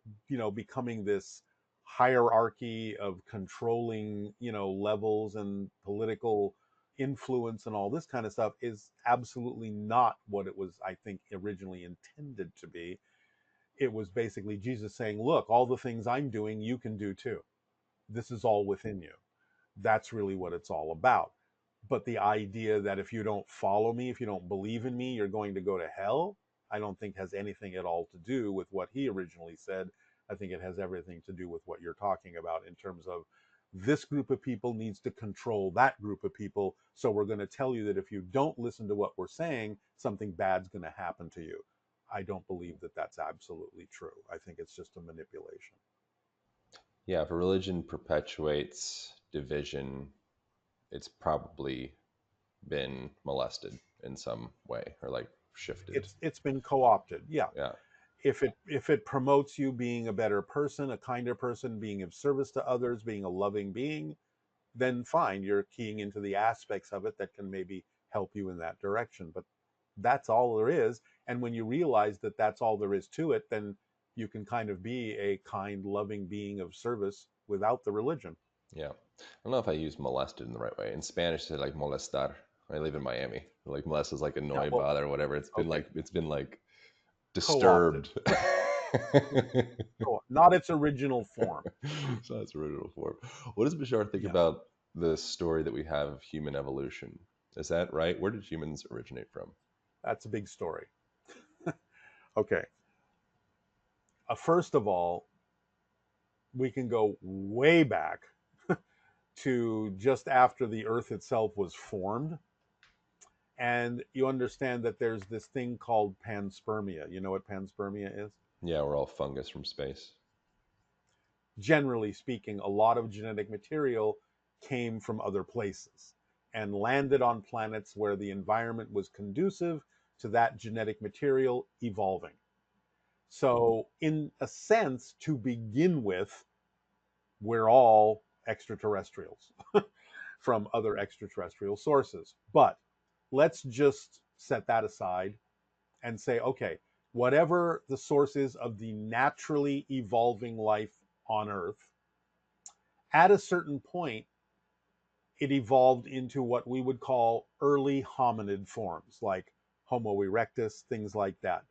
becoming this hierarchy of controlling, levels and political influence and all this kind of stuff is absolutely not what it was, I think, originally intended to be. It was basically Jesus saying, look, all the things I'm doing, you can do too. This is all within you. That's really what it's all about. But the idea that if you don't follow me, if you don't believe in me, you're going to go to hell, I don't think has anything at all to do with what he originally said. I think it has everything to do with what you're talking about in terms of this group of people needs to control that group of people. So we're going to tell you that if you don't listen to what we're saying, something bad's going to happen to you. I don't believe that that's absolutely true. I think it's just a manipulation. Yeah. If a religion perpetuates division, it's probably been molested in some way or like shifted. It's been co-opted. Yeah. Yeah. If it promotes you being a better person, a kinder person, being of service to others, being a loving being, then fine, you're keying into the aspects of it that can maybe help you in that direction. But that's all there is. And when you realize that that's all there is to it, then you can kind of be a kind, loving being of service without the religion. Yeah. I don't know if I use molested in the right way. In Spanish, they like molestar. I live in Miami. Like molest is like Yeah, annoy, well, bother, whatever. okay, it's been like co-opted. disturbed. Not its original form. So that's original form. What does Bashar think Yeah, about the story that we have of human evolution? Is that right? Where did humans originate from? that's a big story. Okay, first of all, we can go way back to just after the earth itself was formed, and you understand that there's this thing called panspermia. You know what panspermia is? Yeah, we're all fungus from space. generally speaking, a lot of genetic material came from other places and landed on planets where the environment was conducive to that genetic material evolving. So, in a sense, to begin with, we're all extraterrestrials from other extraterrestrial sources. But let's just set that aside and say, okay, whatever the source is of the naturally evolving life on Earth, at a certain point, it evolved into what we would call early hominid forms, like Homo erectus, things like that,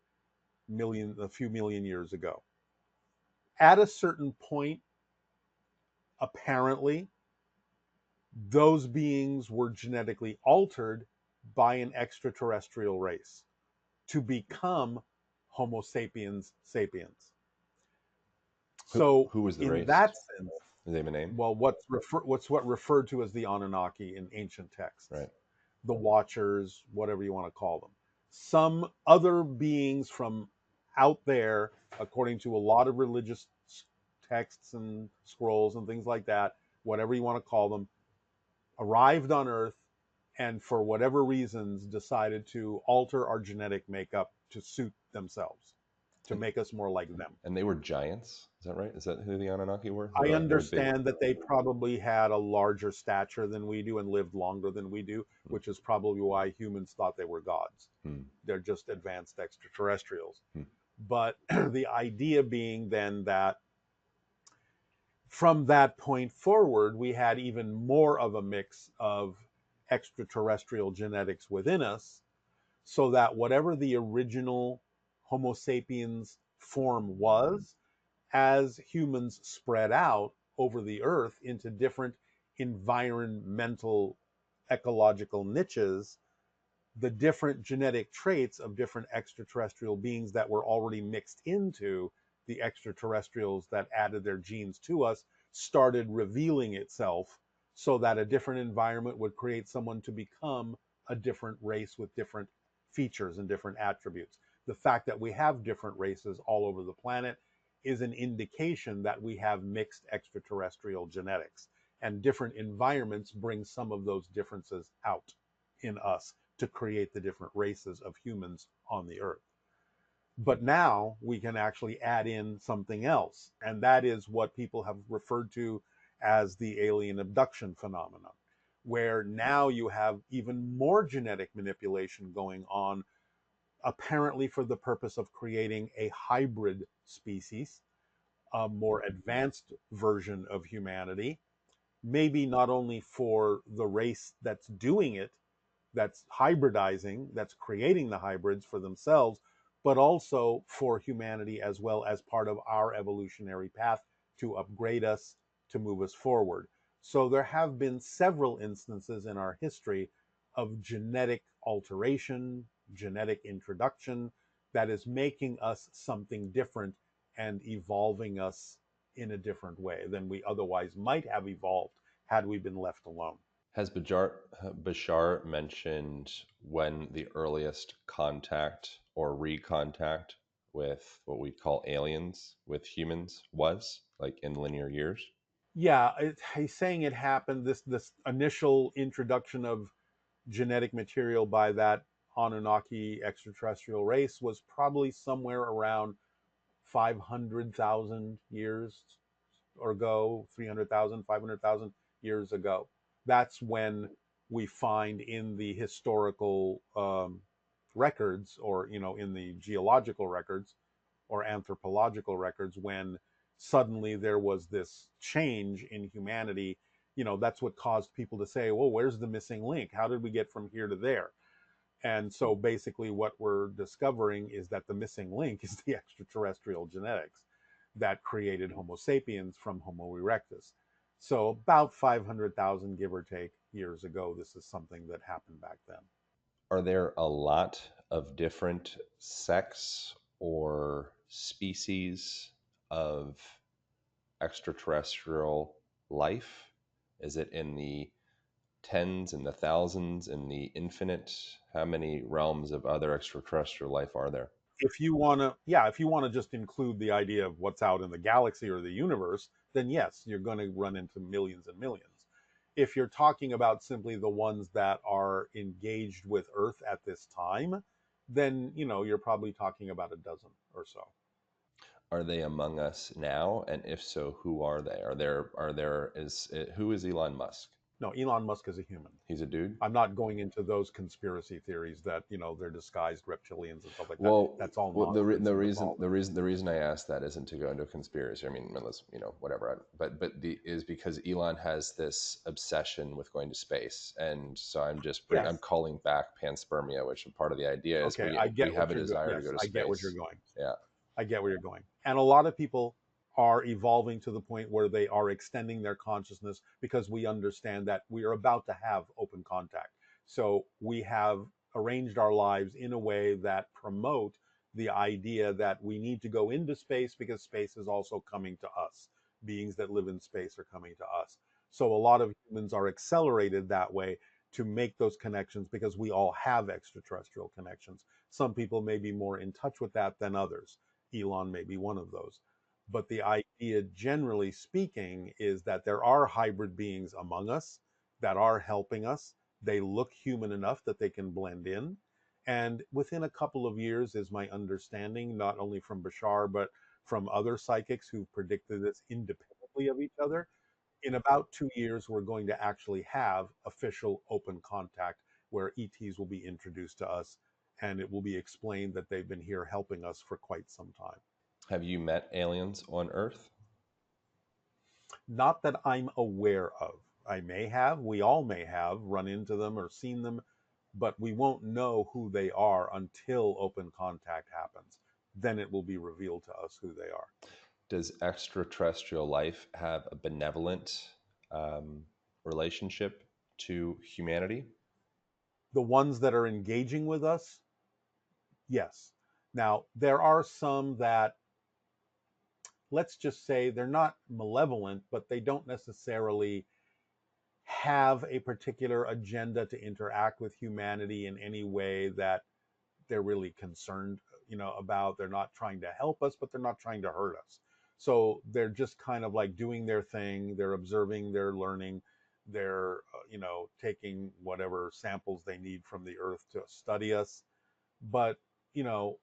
a few million years ago. At a certain point, apparently, those beings were genetically altered by an extraterrestrial race to become Homo sapiens sapiens. So, Who was the in race? that sense, Does they have a name? well, what's what referred to as the Anunnaki in ancient texts, Right. the Watchers, whatever you want to call them, some other beings from out there, according to a lot of religious texts and scrolls and things like that, whatever you want to call them, arrived on Earth and for whatever reasons decided to alter our genetic makeup to suit themselves, to And make us more like them. and they were giants. Is that right? Is that who the Anunnaki were? I Really big. understand that they probably had a larger stature than we do and lived longer than we do, Hmm. which is probably why humans thought they were gods. Hmm. They're just advanced extraterrestrials. Hmm. But the idea being then that from that point forward, we had even more of a mix of extraterrestrial genetics within us, so that whatever the original Homo sapiens form was, as humans spread out over the earth into different environmental ecological niches, the different genetic traits of different extraterrestrial beings that were already mixed into the extraterrestrials that added their genes to us started revealing itself, so that a different environment would create someone to become a different race with different features and different attributes. The fact that we have different races all over the planet is an indication that we have mixed extraterrestrial genetics, and different environments bring some of those differences out in us to create the different races of humans on the earth. But now we can actually add in something else, and that is what people have referred to as the alien abduction phenomenon, where now you have even more genetic manipulation going on, apparently for the purpose of creating a hybrid species, a more advanced version of humanity, maybe not only for the race that's doing it, that's hybridizing, that's creating the hybrids for themselves, but also for humanity as well, as part of our evolutionary path to upgrade us, to move us forward. So there have been several instances in our history of genetic alteration, genetic introduction that is making us something different and evolving us in a different way than we otherwise might have evolved had we been left alone. Has Bashar mentioned when the earliest contact or recontact with what we call aliens with humans was, like in linear years? Yeah, he's saying it happened. This initial introduction of genetic material by that Anunnaki extraterrestrial race was probably somewhere around 500,000 years ago, 300,000, 500,000 years ago. That's when we find in the historical records, or in the geological records or anthropological records, when suddenly there was this change in humanity. That's what caused people to say, well, where's the missing link? How did we get from here to there? And so basically what we're discovering is that the missing link is the extraterrestrial genetics that created Homo sapiens from Homo erectus. So about 500,000, give or take, years ago, this is something that happened back then. Are there a lot of different sects or species of extraterrestrial life? Is it in the tens and the thousands and the infinite? How many realms of other extraterrestrial life are there? If you want to, yeah, if you want to just include the idea of what's out in the galaxy or the universe, then yes, you're going to run into millions and millions. If you're talking about simply the ones that are engaged with Earth at this time, then you're probably talking about a dozen or so. Are they among us now? And if so, who are they? Who is Elon Musk? No, Elon Musk is a human. He's a dude. I'm not going into those conspiracy theories that they're disguised reptilians and stuff like that. Well, That's all well, nonsense and mythology. the reason I asked that isn't to go into a conspiracy. I mean, unless whatever. But the is because Elon has this obsession with going to space, and so I'm Yes. calling back panspermia, which a part of the idea is Okay, we I we get have what a you're going. desire to Yes, go to I get what you're space. going. Yeah. I get where you're going. And a lot of people are evolving to the point where they are extending their consciousness because we understand that we are about to have open contact. So we have arranged our lives in a way that promote the idea that we need to go into space because space is also coming to us. Beings that live in space are coming to us. So a lot of humans are accelerated that way to make those connections because we all have extraterrestrial connections. Some people may be more in touch with that than others. Elon may be one of those. But the idea, generally speaking, is that there are hybrid beings among us that are helping us. They look human enough that they can blend in. And within a couple of years, is my understanding, not only from Bashar, but from other psychics who've predicted this independently of each other, in about 2 years, we're going to actually have official open contact where ETs will be introduced to us and it will be explained that they've been here helping us for quite some time. Have you met aliens on Earth? Not that I'm aware of. I may have, we all may have run into them or seen them, but we won't know who they are until open contact happens. Then it will be revealed to us who they are. Does extraterrestrial life have a benevolent um, relationship to humanity? The ones that are engaging with us, yes. Now, there are some that, let's just say, they're not malevolent, but they don't necessarily have a particular agenda to interact with humanity in any way that they're really concerned about. They're not trying to help us, but they're not trying to hurt us. So they're just kind of like doing their thing. They're observing, they're learning, they're taking whatever samples they need from the earth to study us. But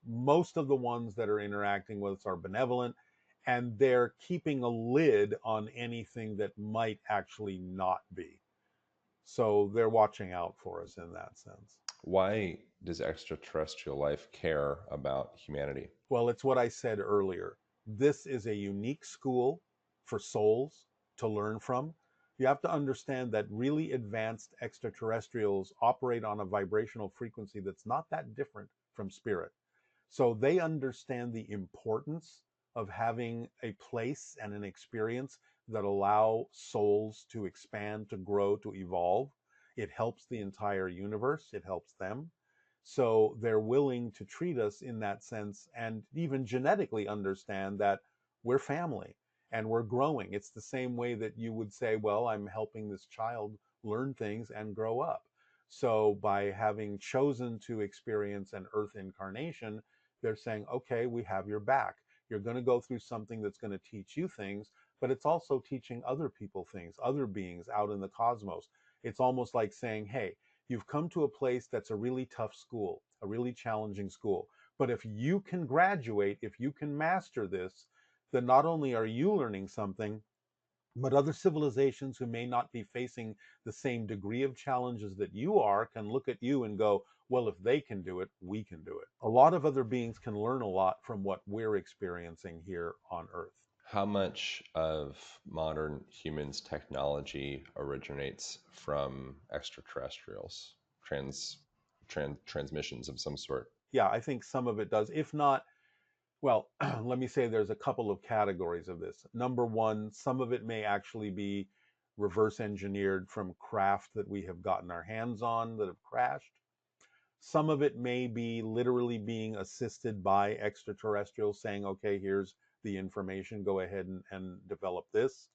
most of the ones that are interacting with us are benevolent, and they're keeping a lid on anything that might actually not be. So they're watching out for us in that sense. Why does extraterrestrial life care about humanity? Well, it's what I said earlier. This is a unique school for souls to learn from. You have to understand that really advanced extraterrestrials operate on a vibrational frequency that's not that different from spirit. So they understand the importance of having a place and an experience that allow souls to expand, to grow, to evolve. It helps the entire universe, it helps them. So they're willing to treat us in that sense and even genetically understand that we're family and we're growing. It's the same way that you would say, well, I'm helping this child learn things and grow up. So by having chosen to experience an earth incarnation, they're saying, okay, we have your back. You're going to go through something that's going to teach you things, but it's also teaching other people things, other beings out in the cosmos. It's almost like saying, hey, you've come to a place that's a really tough school, a really challenging school. But if you can graduate, if you can master this, then not only are you learning something, but other civilizations who may not be facing the same degree of challenges that you are can look at you and go, well, if they can do it, we can do it. A lot of other beings can learn a lot from what we're experiencing here on Earth. How much of modern humans' technology originates from extraterrestrials? Transmissions of some sort. Yeah, I think some of it does. If not, well, let me say there's a couple of categories of this. Number one, some of it may actually be reverse engineered from craft that we have gotten our hands on that have crashed. Some of it may be literally being assisted by extraterrestrials saying, okay, here's the information, go ahead and develop this.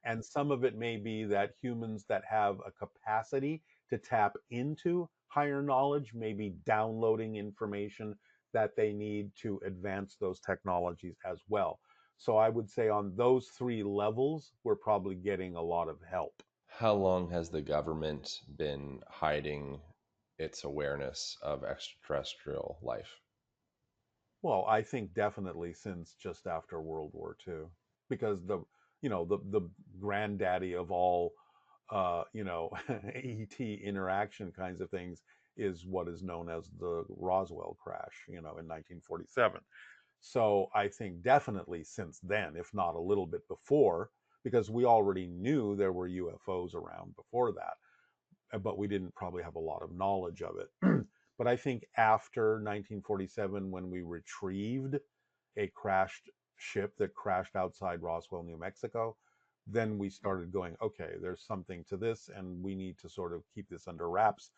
And some of it may be that humans that have a capacity to tap into higher knowledge may be downloading information that they need to advance those technologies as well. So I would say on those three levels, we're probably getting a lot of help. How long has the government been hiding its awareness of extraterrestrial life? Well, I think definitely since just after World War II, because the granddaddy of all ET interaction kinds of things is what is known as the Roswell crash, in 1947. So I think definitely since then, if not a little bit before, because we already knew there were UFOs around before that, but we didn't probably have a lot of knowledge of it. But I think after 1947, when we retrieved a crashed ship that crashed outside Roswell, New Mexico, then we started going, okay, there's something to this, and we need to sort of keep this under wraps,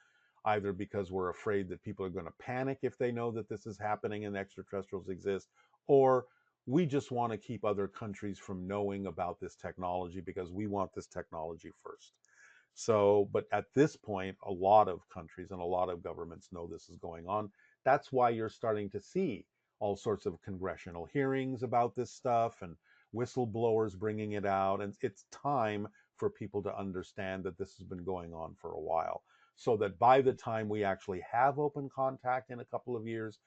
either because we're afraid that people are going to panic if they know that this is happening and extraterrestrials exist, or we just want to keep other countries from knowing about this technology because we want this technology first. So, but at this point, a lot of countries and a lot of governments know this is going on. That's why you're starting to see all sorts of congressional hearings about this stuff and whistleblowers bringing it out. And it's time for people to understand that this has been going on for a while. So that by the time we actually have open contact in a couple of years,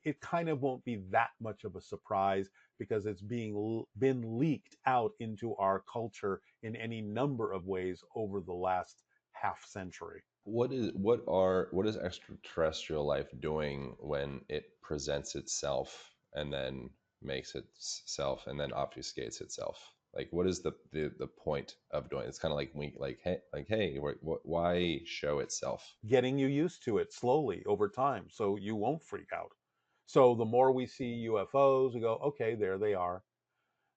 it kind of won't be that much of a surprise because it's been leaked out into our culture in any number of ways over the last half century. What is extraterrestrial life doing when it presents itself and then makes itself and then obfuscates itself? Like, what is the point of doing it? It's kind of like we like hey, why show itself? Getting you used to it slowly over time so you won't freak out. So the more we see UFOs, we go, okay, there they are.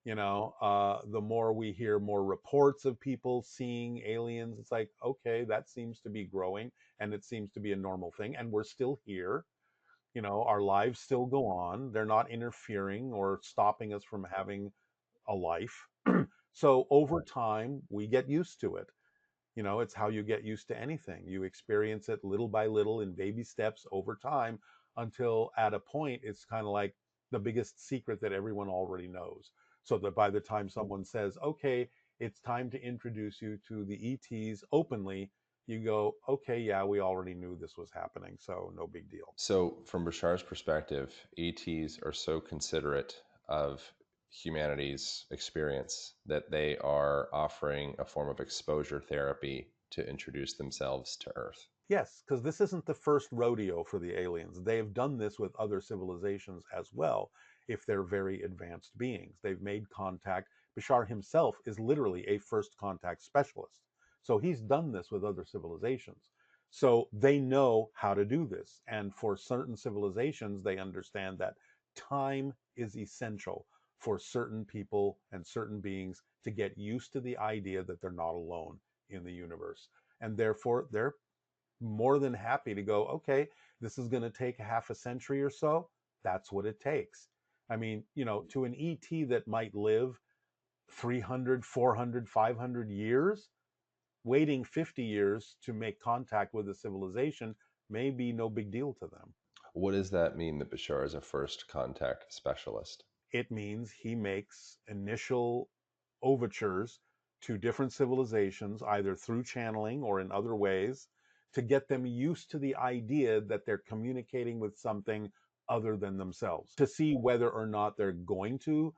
The more we hear more reports of people seeing aliens, it's like, okay, that seems to be growing and it seems to be a normal thing. And we're still here. Our lives still go on. They're not interfering or stopping us from having a life. So over time, we get used to it. It's how you get used to anything. You experience it little by little in baby steps over time until at a point it's kind of like the biggest secret that everyone already knows. So that by the time someone says, okay, it's time to introduce you to the ETs openly, you go, okay, yeah, we already knew this was happening. So no big deal. So, from Bashar's perspective, ETs are so considerate of humanity's experience that they are offering a form of exposure therapy to introduce themselves to Earth. Yes, because this isn't the first rodeo for the aliens. They've done this with other civilizations as well, if they're very advanced beings. They've made contact. Bashar himself is literally a first contact specialist. So he's done this with other civilizations. So they know how to do this. And for certain civilizations, they understand that time is essential for certain people and certain beings to get used to the idea that they're not alone in the universe. And therefore, they're more than happy to go, okay, this is going to take half a century or so. That's what it takes. I mean, to an ET that might live 300, 400, 500 years, waiting 50 years to make contact with a civilization may be no big deal to them. What does that mean that Bashar is a first contact specialist? It means he makes initial overtures to different civilizations, either through channeling or in other ways, to get them used to the idea that they're communicating with something other than themselves, to see whether or not they're going to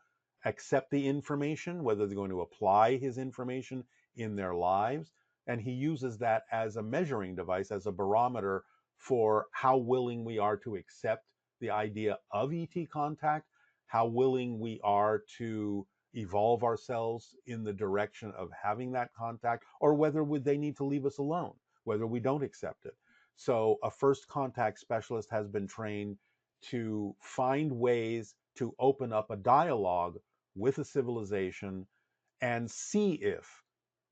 accept the information, whether they're going to apply his information in their lives. And he uses that as a measuring device, as a barometer for how willing we are to accept the idea of ET contact, how willing we are to evolve ourselves in the direction of having that contact, or whether would they need to leave us alone, whether we don't accept it. So a first contact specialist has been trained to find ways to open up a dialogue with a civilization and see if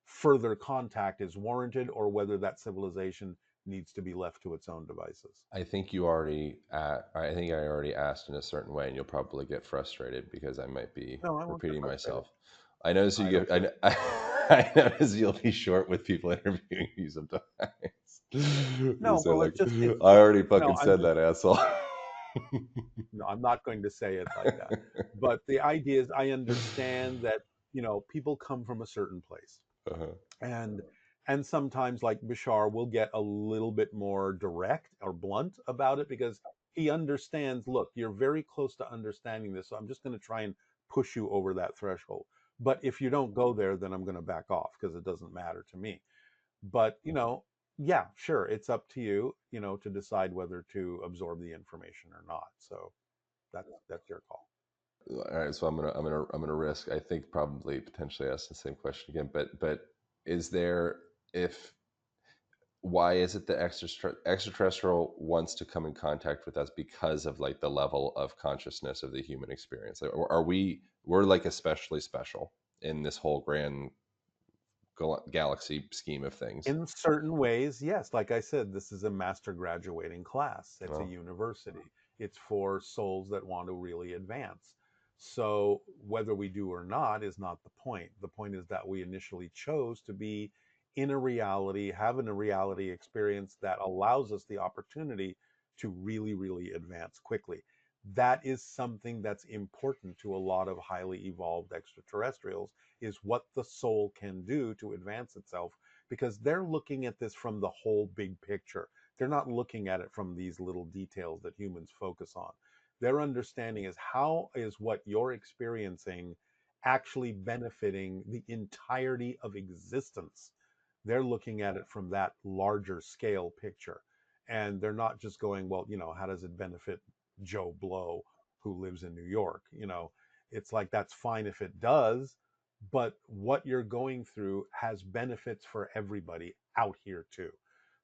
further contact is warranted or whether that civilization needs to be left to its own devices. I think I already asked in a certain way, and you'll probably get frustrated because I might be No, I won't get repeating frustrated. myself. I notice you I don't get. care. I notice you'll be short with people interviewing you sometimes. You No, say well, like, it's just, I already fucking I'm said just, that, asshole. No, I'm not going to say it like that. But the idea is I understand that, people come from a certain place. Uh-huh. And sometimes like Bashar will get a little bit more direct or blunt about it because he understands, look, you're very close to understanding this, so I'm just going to try and push you over that threshold. But if you don't go there, then I'm going to back off because it doesn't matter to me. But, yeah, sure, it's up to you, to decide whether to absorb the information or not. So that's your call. All right, so I'm gonna risk. I think probably potentially ask the same question again, but is there if why is it the extraterrestrial wants to come in contact with us because of like the level of consciousness of the human experience? Like, or are we're like especially special in this whole grand galaxy scheme of things? In certain ways, yes. Like I said, this is a master graduating class. It's a Well, university. It's for souls that want to really advance. So whether we do or not is not the point. The point is that we initially chose to be in a reality, having a reality experience that allows us the opportunity to really, really advance quickly. That is something that's important to a lot of highly evolved extraterrestrials, is what the soul can do to advance itself, because they're looking at this from the whole big picture. They're not looking at it from these little details that humans focus on. Their understanding is, how is what you're experiencing actually benefiting the entirety of existence? They're looking at it from that larger scale picture. And they're not just going, well, how does it benefit Joe Blow who lives in New York? It's like, that's fine if it does, but what you're going through has benefits for everybody out here too.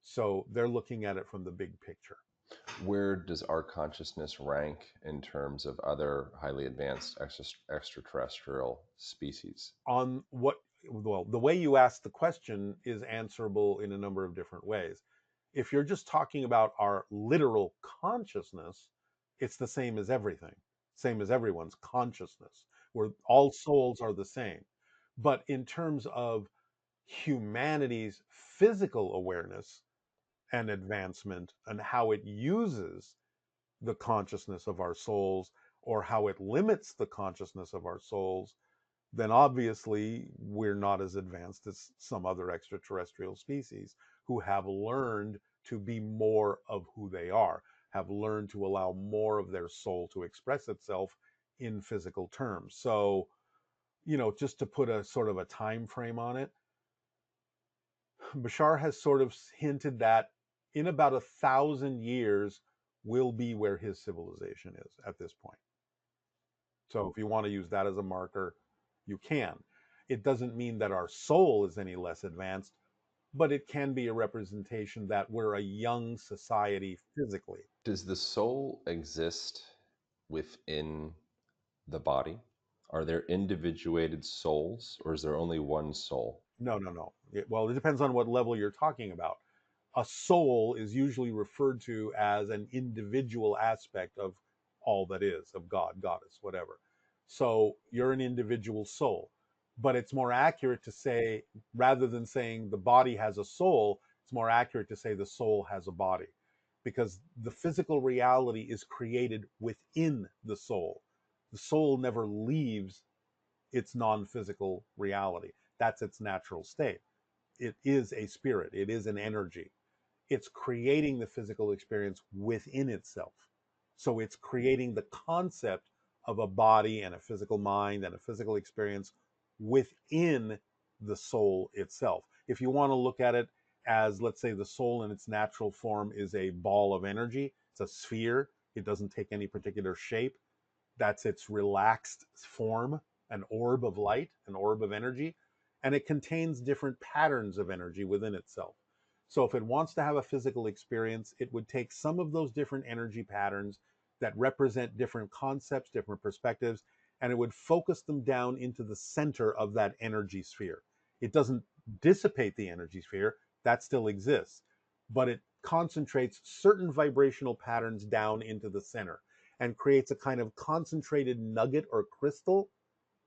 So they're looking at it from the big picture. where does our consciousness rank in terms of other highly advanced extraterrestrial species? On what, well, the way you ask the question is answerable in a number of different ways. If you're just talking about our literal consciousness, it's the same as everything, same as everyone's consciousness, where all souls are the same. But in terms of humanity's physical awareness and advancement, and how it uses the consciousness of our souls, or how it limits the consciousness of our souls, then obviously we're not as advanced as some other extraterrestrial species who have learned to be more of who they are, have learned to allow more of their soul to express itself in physical terms. So, just to put a sort of a time frame on it, Bashar has sort of hinted that in about 1,000 years will be where his civilization is at this point. So if you want to use that as a marker, you can. It doesn't mean that our soul is any less advanced, but it can be a representation that we're a young society physically. Does the soul exist within the body? Are there individuated souls, or is there only one soul? No, no, no. Well, it depends on what level you're talking about. A soul is usually referred to as an individual aspect of all that is, of God, goddess, whatever. So you're an individual soul. But it's more accurate to say, rather than saying the body has a soul, it's more accurate to say the soul has a body, because the physical reality is created within the soul. The soul never leaves its non physical reality. That's its natural state. It is a spirit, it is an energy. It's creating the physical experience within itself. So it's creating the concept of a body and a physical mind and a physical experience within the soul itself. If you want to look at it as, let's say, the soul in its natural form is a ball of energy, it's a sphere, it doesn't take any particular shape. That's its relaxed form, an orb of light, an orb of energy, and it contains different patterns of energy within itself. So if it wants to have a physical experience, it would take some of those different energy patterns that represent different concepts, different perspectives, and it would focus them down into the center of that energy sphere. It doesn't dissipate the energy sphere, that still exists, but it concentrates certain vibrational patterns down into the center and creates a kind of concentrated nugget or crystal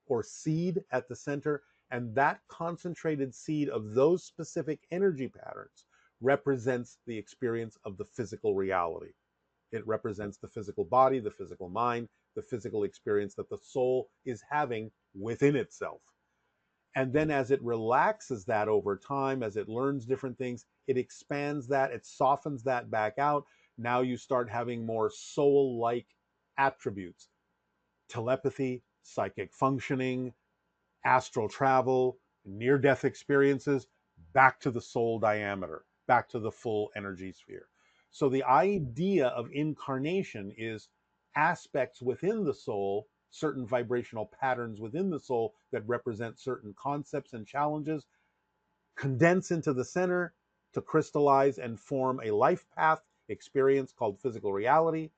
or seed at the center. And that concentrated seed of those specific energy patterns represents the experience of the physical reality. It represents the physical body, the physical mind, the physical experience that the soul is having within itself. And then as it relaxes that over time, as it learns different things, it expands that, it softens that back out. Now you start having more soul like attributes: telepathy, psychic functioning, astral travel, near death experiences, back to the soul diameter, back to the full energy sphere. So the idea of incarnation is aspects within the soul, certain vibrational patterns within the soul that represent certain concepts and challenges, condense into the center to crystallize and form a life path experience called physical reality.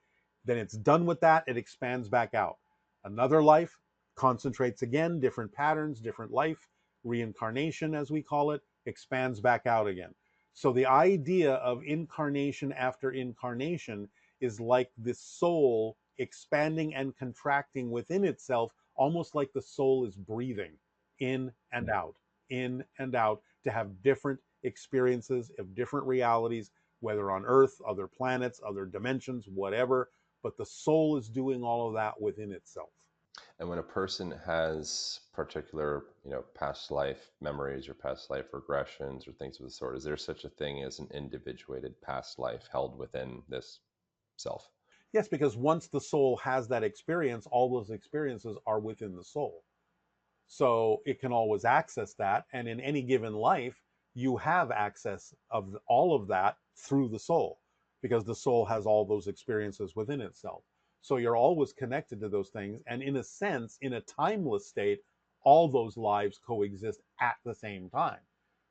Then it's done with that, it expands back out. Another life concentrates again, different patterns, different life, reincarnation, as we call it, expands back out again. So the idea of incarnation after incarnation is like the soul expanding and contracting within itself, almost like the soul is breathing in and out, in and out, to have different experiences of different realities, whether on Earth, other planets, other dimensions, whatever. But the soul is doing all of that within itself. And when a person has particular, past life memories or past life regressions or things of the sort, is there such a thing as an individuated past life held within this self? Yes, because once the soul has that experience, all those experiences are within the soul. So it can always access that. And in any given life, you have access of all of that through the soul because the soul has all those experiences within itself. So you're always connected to those things. And in a sense, in a timeless state, all those lives coexist at the same time.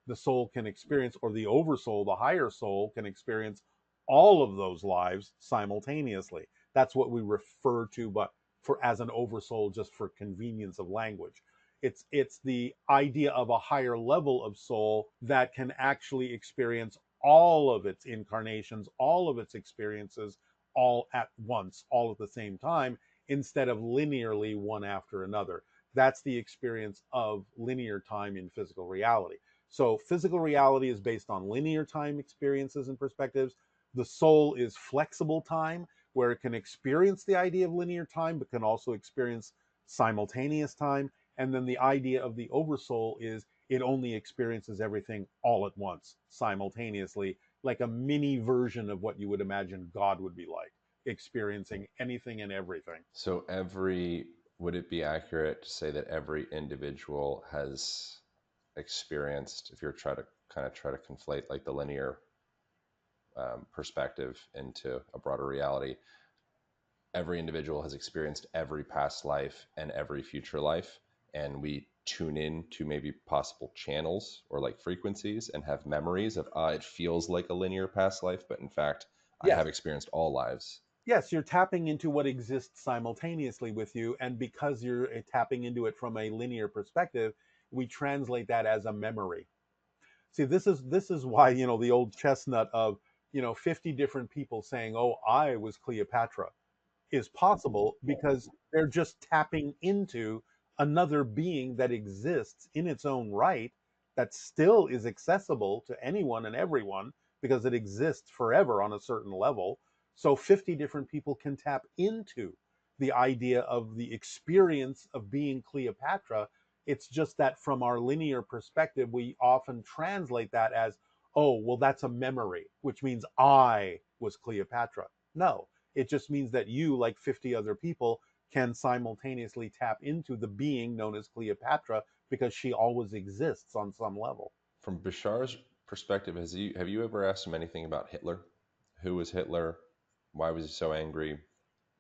The soul can experience, or the oversoul, the higher soul, can experience all of those lives simultaneously. That's what we refer to, but for as an oversoul, just for convenience of language. It's the idea of a higher level of soul that can actually experience all of its incarnations, all of its experiences, all at once, all at the same time, instead of linearly one after another. That's the experience of linear time in physical reality. So physical reality is based on linear time experiences and perspectives. The soul is flexible time, where it can experience the idea of linear time, but can also experience simultaneous time. And then the idea of the oversoul is it only experiences everything all at once, simultaneously, like a mini version of what you would imagine God would be like, experiencing anything and everything. So would it be accurate to say that every individual has experienced, if you're trying to try to conflate like the linear perspective into a broader reality, every individual has experienced every past life and every future life, and we tune in to maybe possible channels or like frequencies and have memories of it feels like a linear past life, but in fact I Yes. have experienced all lives. Yes, you're tapping into what exists simultaneously with you. And because you're tapping into it from a linear perspective, we translate that as a memory. See, this is why, the old chestnut of, 50 different people saying, "Oh, I was Cleopatra," is possible because they're just tapping into another being that exists in its own right, that still is accessible to anyone and everyone because it exists forever on a certain level. So 50 different people can tap into the idea of the experience of being Cleopatra. It's just that from our linear perspective, we often translate that as, oh, well, that's a memory, which means I was Cleopatra. No, it just means that you, like 50 other people, can simultaneously tap into the being known as Cleopatra because she always exists on some level. From Bashar's perspective, have you ever asked him anything about Hitler? Who was Hitler? Why was he so angry?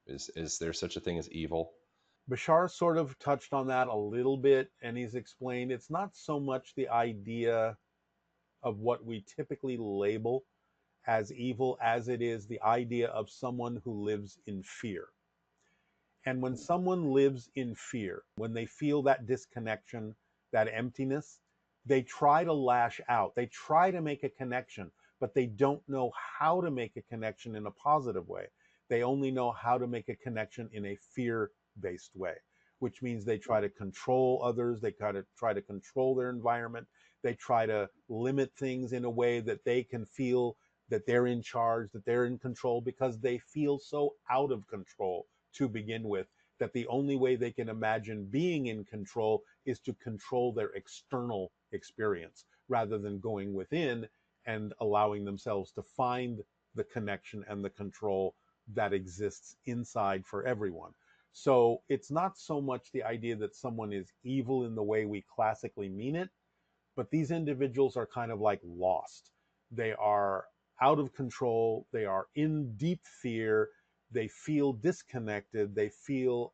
Is there such a thing as evil? Bashar sort of touched on that a little bit, and he's explained it's not so much the idea of what we typically label as evil as it is the idea of someone who lives in fear. And when someone lives in fear, when they feel that disconnection, that emptiness, they try to lash out. They try to make a connection, but they don't know how to make a connection in a positive way. They only know how to make a connection in a fear based way, which means they try to control others. They try to control their environment. They try to limit things in a way that they can feel that they're in charge, that they're in control, because they feel so out of control to begin with, that the only way they can imagine being in control is to control their external experience rather than going within and allowing themselves to find the connection and the control that exists inside for everyone. So it's not so much the idea that someone is evil in the way we classically mean it, but these individuals are kind of like lost. They are out of control. They are in deep fear. They feel disconnected. They feel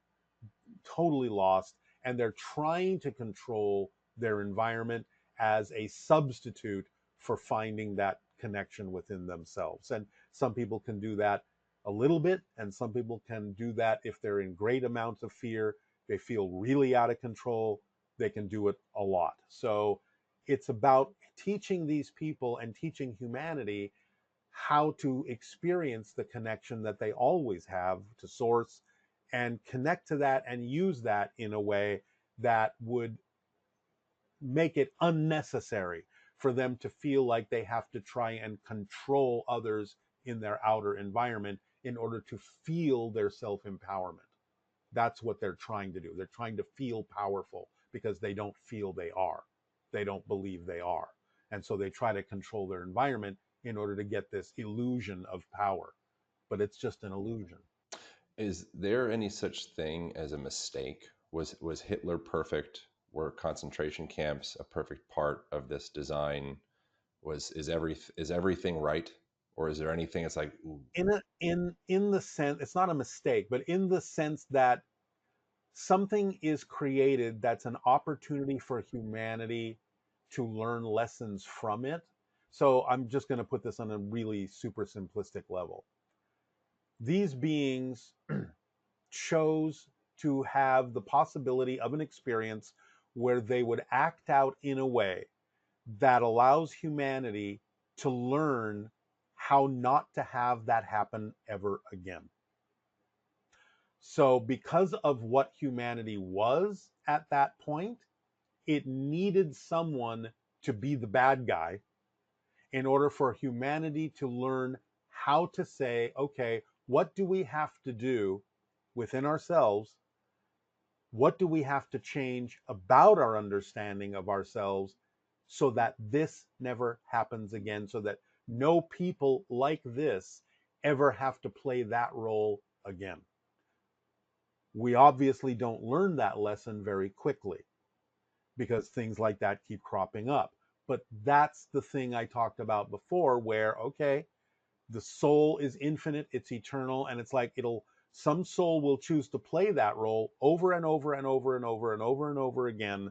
totally lost, and they're trying to control their environment as a substitute for finding that connection within themselves. And some people can do that a little bit, and some people can do that if they're in great amounts of fear. They feel really out of control. They can do it a lot. So it's about teaching these people and teaching humanity how to experience the connection that they always have to source, and connect to that and use that in a way that would make it unnecessary for them to feel like they have to try and control others in their outer environment in order to feel their self empowerment. That's what they're trying to do. They're trying to feel powerful because they don't feel they are. They don't believe they are. And so they try to control their environment in order to get this illusion of power. But it's just an illusion. Is there any such thing as a mistake? Was Hitler perfect? Were concentration camps a perfect part of this design? Is everything right, or is there anything that's like, ooh, In the sense, it's not a mistake, but in the sense that something is created that's an opportunity for humanity to learn lessons from it. So I'm just going to put this on a really super simplistic level. These beings chose to have the possibility of an experience where they would act out in a way that allows humanity to learn how not to have that happen ever again. So, because of what humanity was at that point, it needed someone to be the bad guy in order for humanity to learn how to say, okay, what do we have to do within ourselves? What do we have to change about our understanding of ourselves so that this never happens again? So that no people like this ever have to play that role again. We obviously don't learn that lesson very quickly because things like that keep cropping up. But that's the thing I talked about before, where, okay, the soul is infinite, it's eternal, and it's like some soul will choose to play that role over and over and over and over and over and over again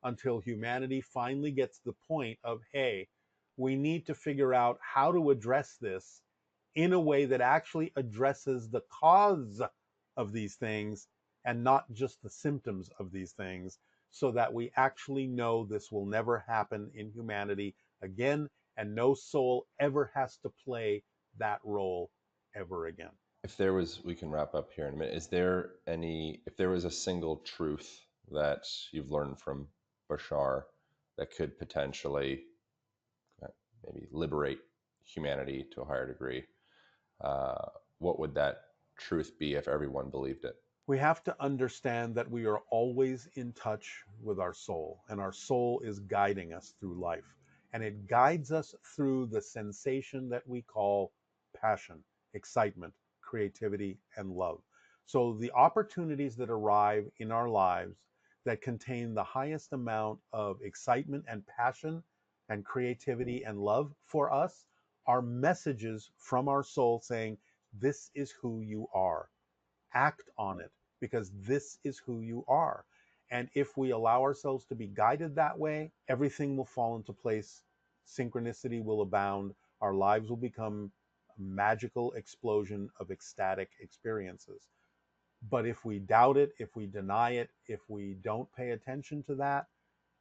until humanity finally gets the point of, hey, we need to figure out how to address this in a way that actually addresses the cause of these things and not just the symptoms of these things, so that we actually know this will never happen in humanity again, and no soul ever has to play that role ever again. if there was, we can wrap up here in a minute. Is there any, if there was a single truth that you've learned from Bashar that could potentially uh, maybe liberate humanity to a higher degree, uh, what would that truth be if everyone believed it? We have to understand that we are always in touch with our soul, and our soul is guiding us through life. And it guides us through the sensation that we call passion, excitement, creativity, and love. So, the opportunities that arrive in our lives that contain the highest amount of excitement and passion and creativity and love for us are messages from our soul saying, this is who you are, act on it, because this is who you are. And if we allow ourselves to be guided that way, everything will fall into place. Synchronicity will abound. Our lives will become a magical explosion of ecstatic experiences. But if we doubt it, if we deny it, if we don't pay attention to that,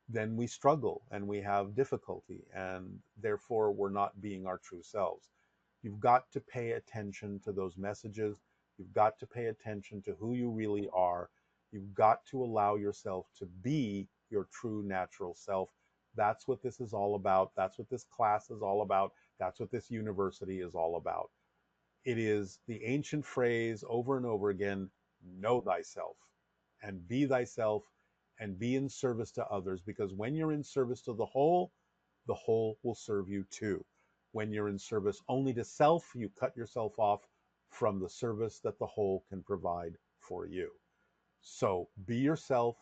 then we struggle and we have difficulty, and therefore we're not being our true selves. You've got to pay attention to those messages. You've got to pay attention to who you really are. You've got to allow yourself to be your true natural self. That's what this is all about. That's what this class is all about. That's what this university is all about. It is the ancient phrase over and over again, know thyself and be in service to others, because when you're in service to the whole will serve you too. When you're in service only to self, you cut yourself off from the service that the whole can provide for you. So be yourself,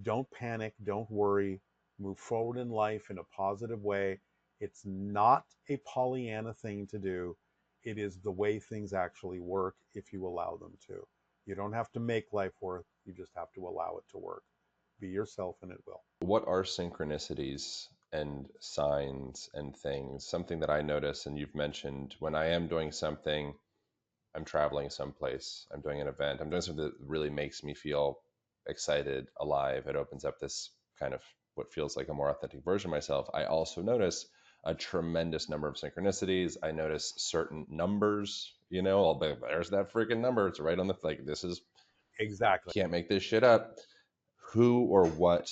don't panic, don't worry, move forward in life in a positive way. It's not a Pollyanna thing to do. It is the way things actually work if you allow them to. You don't have to make life work, you just have to allow it to work. Be yourself and it will. What are synchronicities and signs and things? Something that I notice, and you've mentioned, when I am doing something, I'm traveling someplace, I'm doing an event, I'm doing something that really makes me feel excited, alive. It opens up this kind of what feels like a more authentic version of myself. I also notice a tremendous number of synchronicities. I notice certain numbers, I'll be, there's that freaking number. It's right on the, like, this is, Exactly. can't make this shit up. Who or what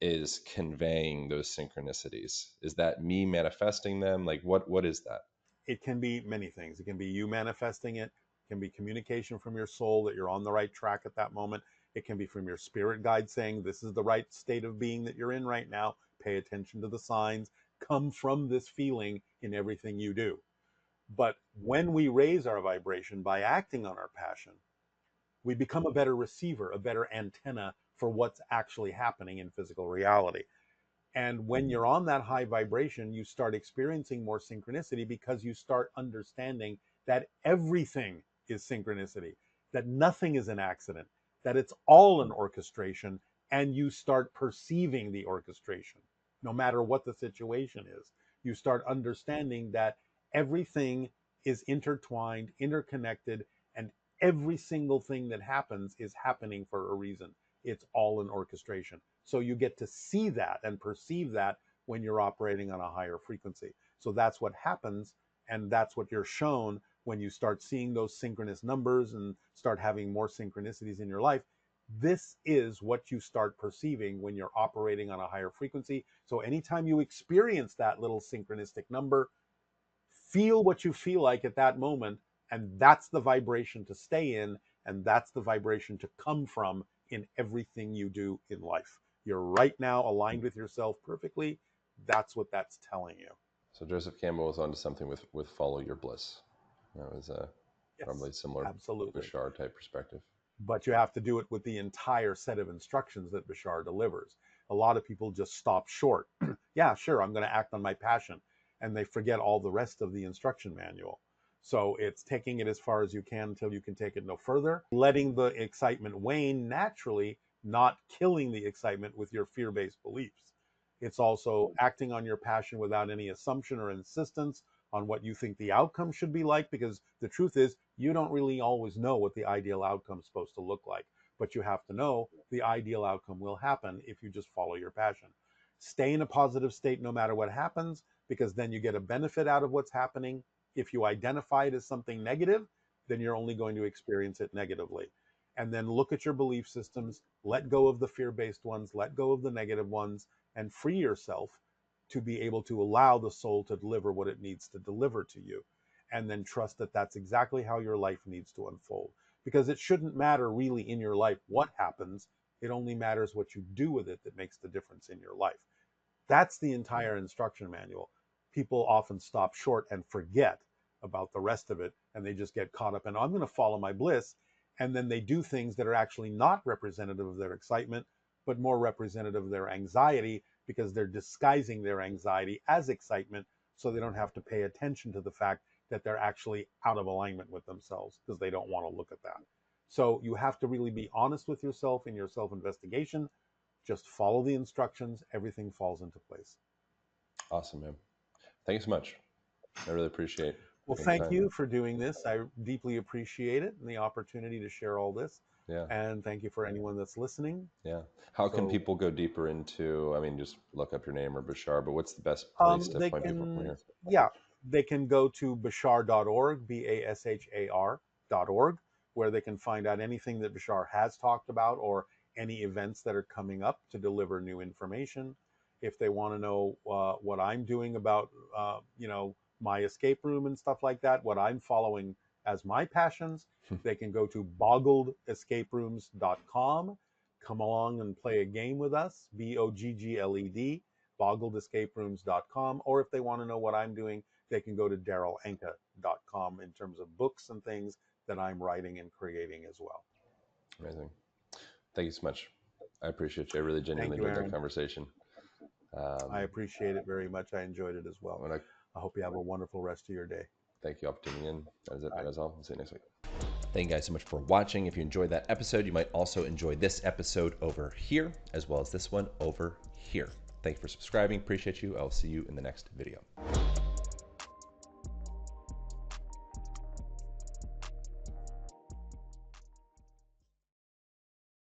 is conveying those synchronicities? Is that me manifesting them? Like, what is that? It can be many things. It can be you manifesting it. It can be communication from your soul that you're on the right track at that moment. It can be from your spirit guide saying, this is the right state of being that you're in right now. Pay attention to the signs. Come from this feeling in everything you do. But when we raise our vibration by acting on our passion, we become a better receiver, a better antenna for what's actually happening in physical reality. And when you're on that high vibration, you start experiencing more synchronicity because you start understanding that everything is synchronicity, that nothing is an accident, that it's all an orchestration, and you start perceiving the orchestration, no matter what the situation is. You start understanding that everything is intertwined, interconnected, and every single thing that happens is happening for a reason. It's all an orchestration. So you get to see that and perceive that when you're operating on a higher frequency. So that's what happens. And that's what you're shown when you start seeing those synchronous numbers and start having more synchronicities in your life. This is what you start perceiving when you're operating on a higher frequency. So anytime you experience that little synchronistic number, feel what you feel like at that moment, and that's the vibration to stay in, and that's the vibration to come from in everything you do in life. You're right now aligned with yourself perfectly. That's what that's telling you. So Joseph Campbell was onto something with follow your bliss. That was a Yes, probably similar absolutely. Bashar type perspective. But you have to do it with the entire set of instructions that Bashar delivers. A lot of people just stop short. Yeah, sure, I'm going to act on my passion. And they forget all the rest of the instruction manual. So it's taking it as far as you can until you can take it no further, letting the excitement wane naturally, not killing the excitement with your fear based beliefs. It's also acting on your passion without any assumption or insistence on what you think the outcome should be like, because the truth is, you don't really always know what the ideal outcome is supposed to look like. But you have to know the ideal outcome will happen if you just follow your passion. Stay in a positive state no matter what happens, because then you get a benefit out of what's happening. If you identify it as something negative, then you're only going to experience it negatively. And then look at your belief systems, let go of the fear based ones, let go of the negative ones, and free yourself to be able to allow the soul to deliver what it needs to deliver to you. And then trust that that's exactly how your life needs to unfold. Because it shouldn't matter really in your life what happens, it only matters what you do with it that makes the difference in your life. That's the entire instruction manual. People often stop short and forget about the rest of it, and they just get caught up in, I'm going to follow my bliss. And then they do things that are actually not representative of their excitement, but more representative of their anxiety, because they're disguising their anxiety as excitement so they don't have to pay attention to the fact that they're actually out of alignment with themselves because they don't want to look at that. So you have to really be honest with yourself in your self investigation. Just follow the instructions, everything falls into place. Awesome, man. Thank you so much. I really appreciate Well, taking the thank time. you for doing this. I deeply appreciate it and the opportunity to share all this. Yeah. And thank you for anyone that's listening. Yeah. How can So people go deeper into, I mean, just look up your name or Bashar, but what's the best place to they point people from can, here? yeah, they can go to bashar.org, bashar.org, where they can find out anything that Bashar has talked about or any events that are coming up to deliver new information. If they want to know what I'm doing about, my escape room and stuff like that, what I'm following as my passions, they can go to boggledescaperooms.com. Come along and play a game with us, BOGGLED, boggledescaperooms.com. Or if they want to know what I'm doing, they can go to darrylanka.com in terms of books and things that I'm writing and creating as well. Amazing. Thank you so much. I appreciate you. I really Thank genuinely you, enjoyed that Aaron. conversation. I Um, appreciate it very much. I enjoyed it as I well. want to I hope you have a wonderful rest of your day. thank you all for tuning in. That is it. Bye. That is all. We'll see you next week. Thank you guys so much for watching. If you enjoyed that episode, you might also enjoy this episode over here, as well as this one over here. Thank you for subscribing. Appreciate you. I'll see you in the next video.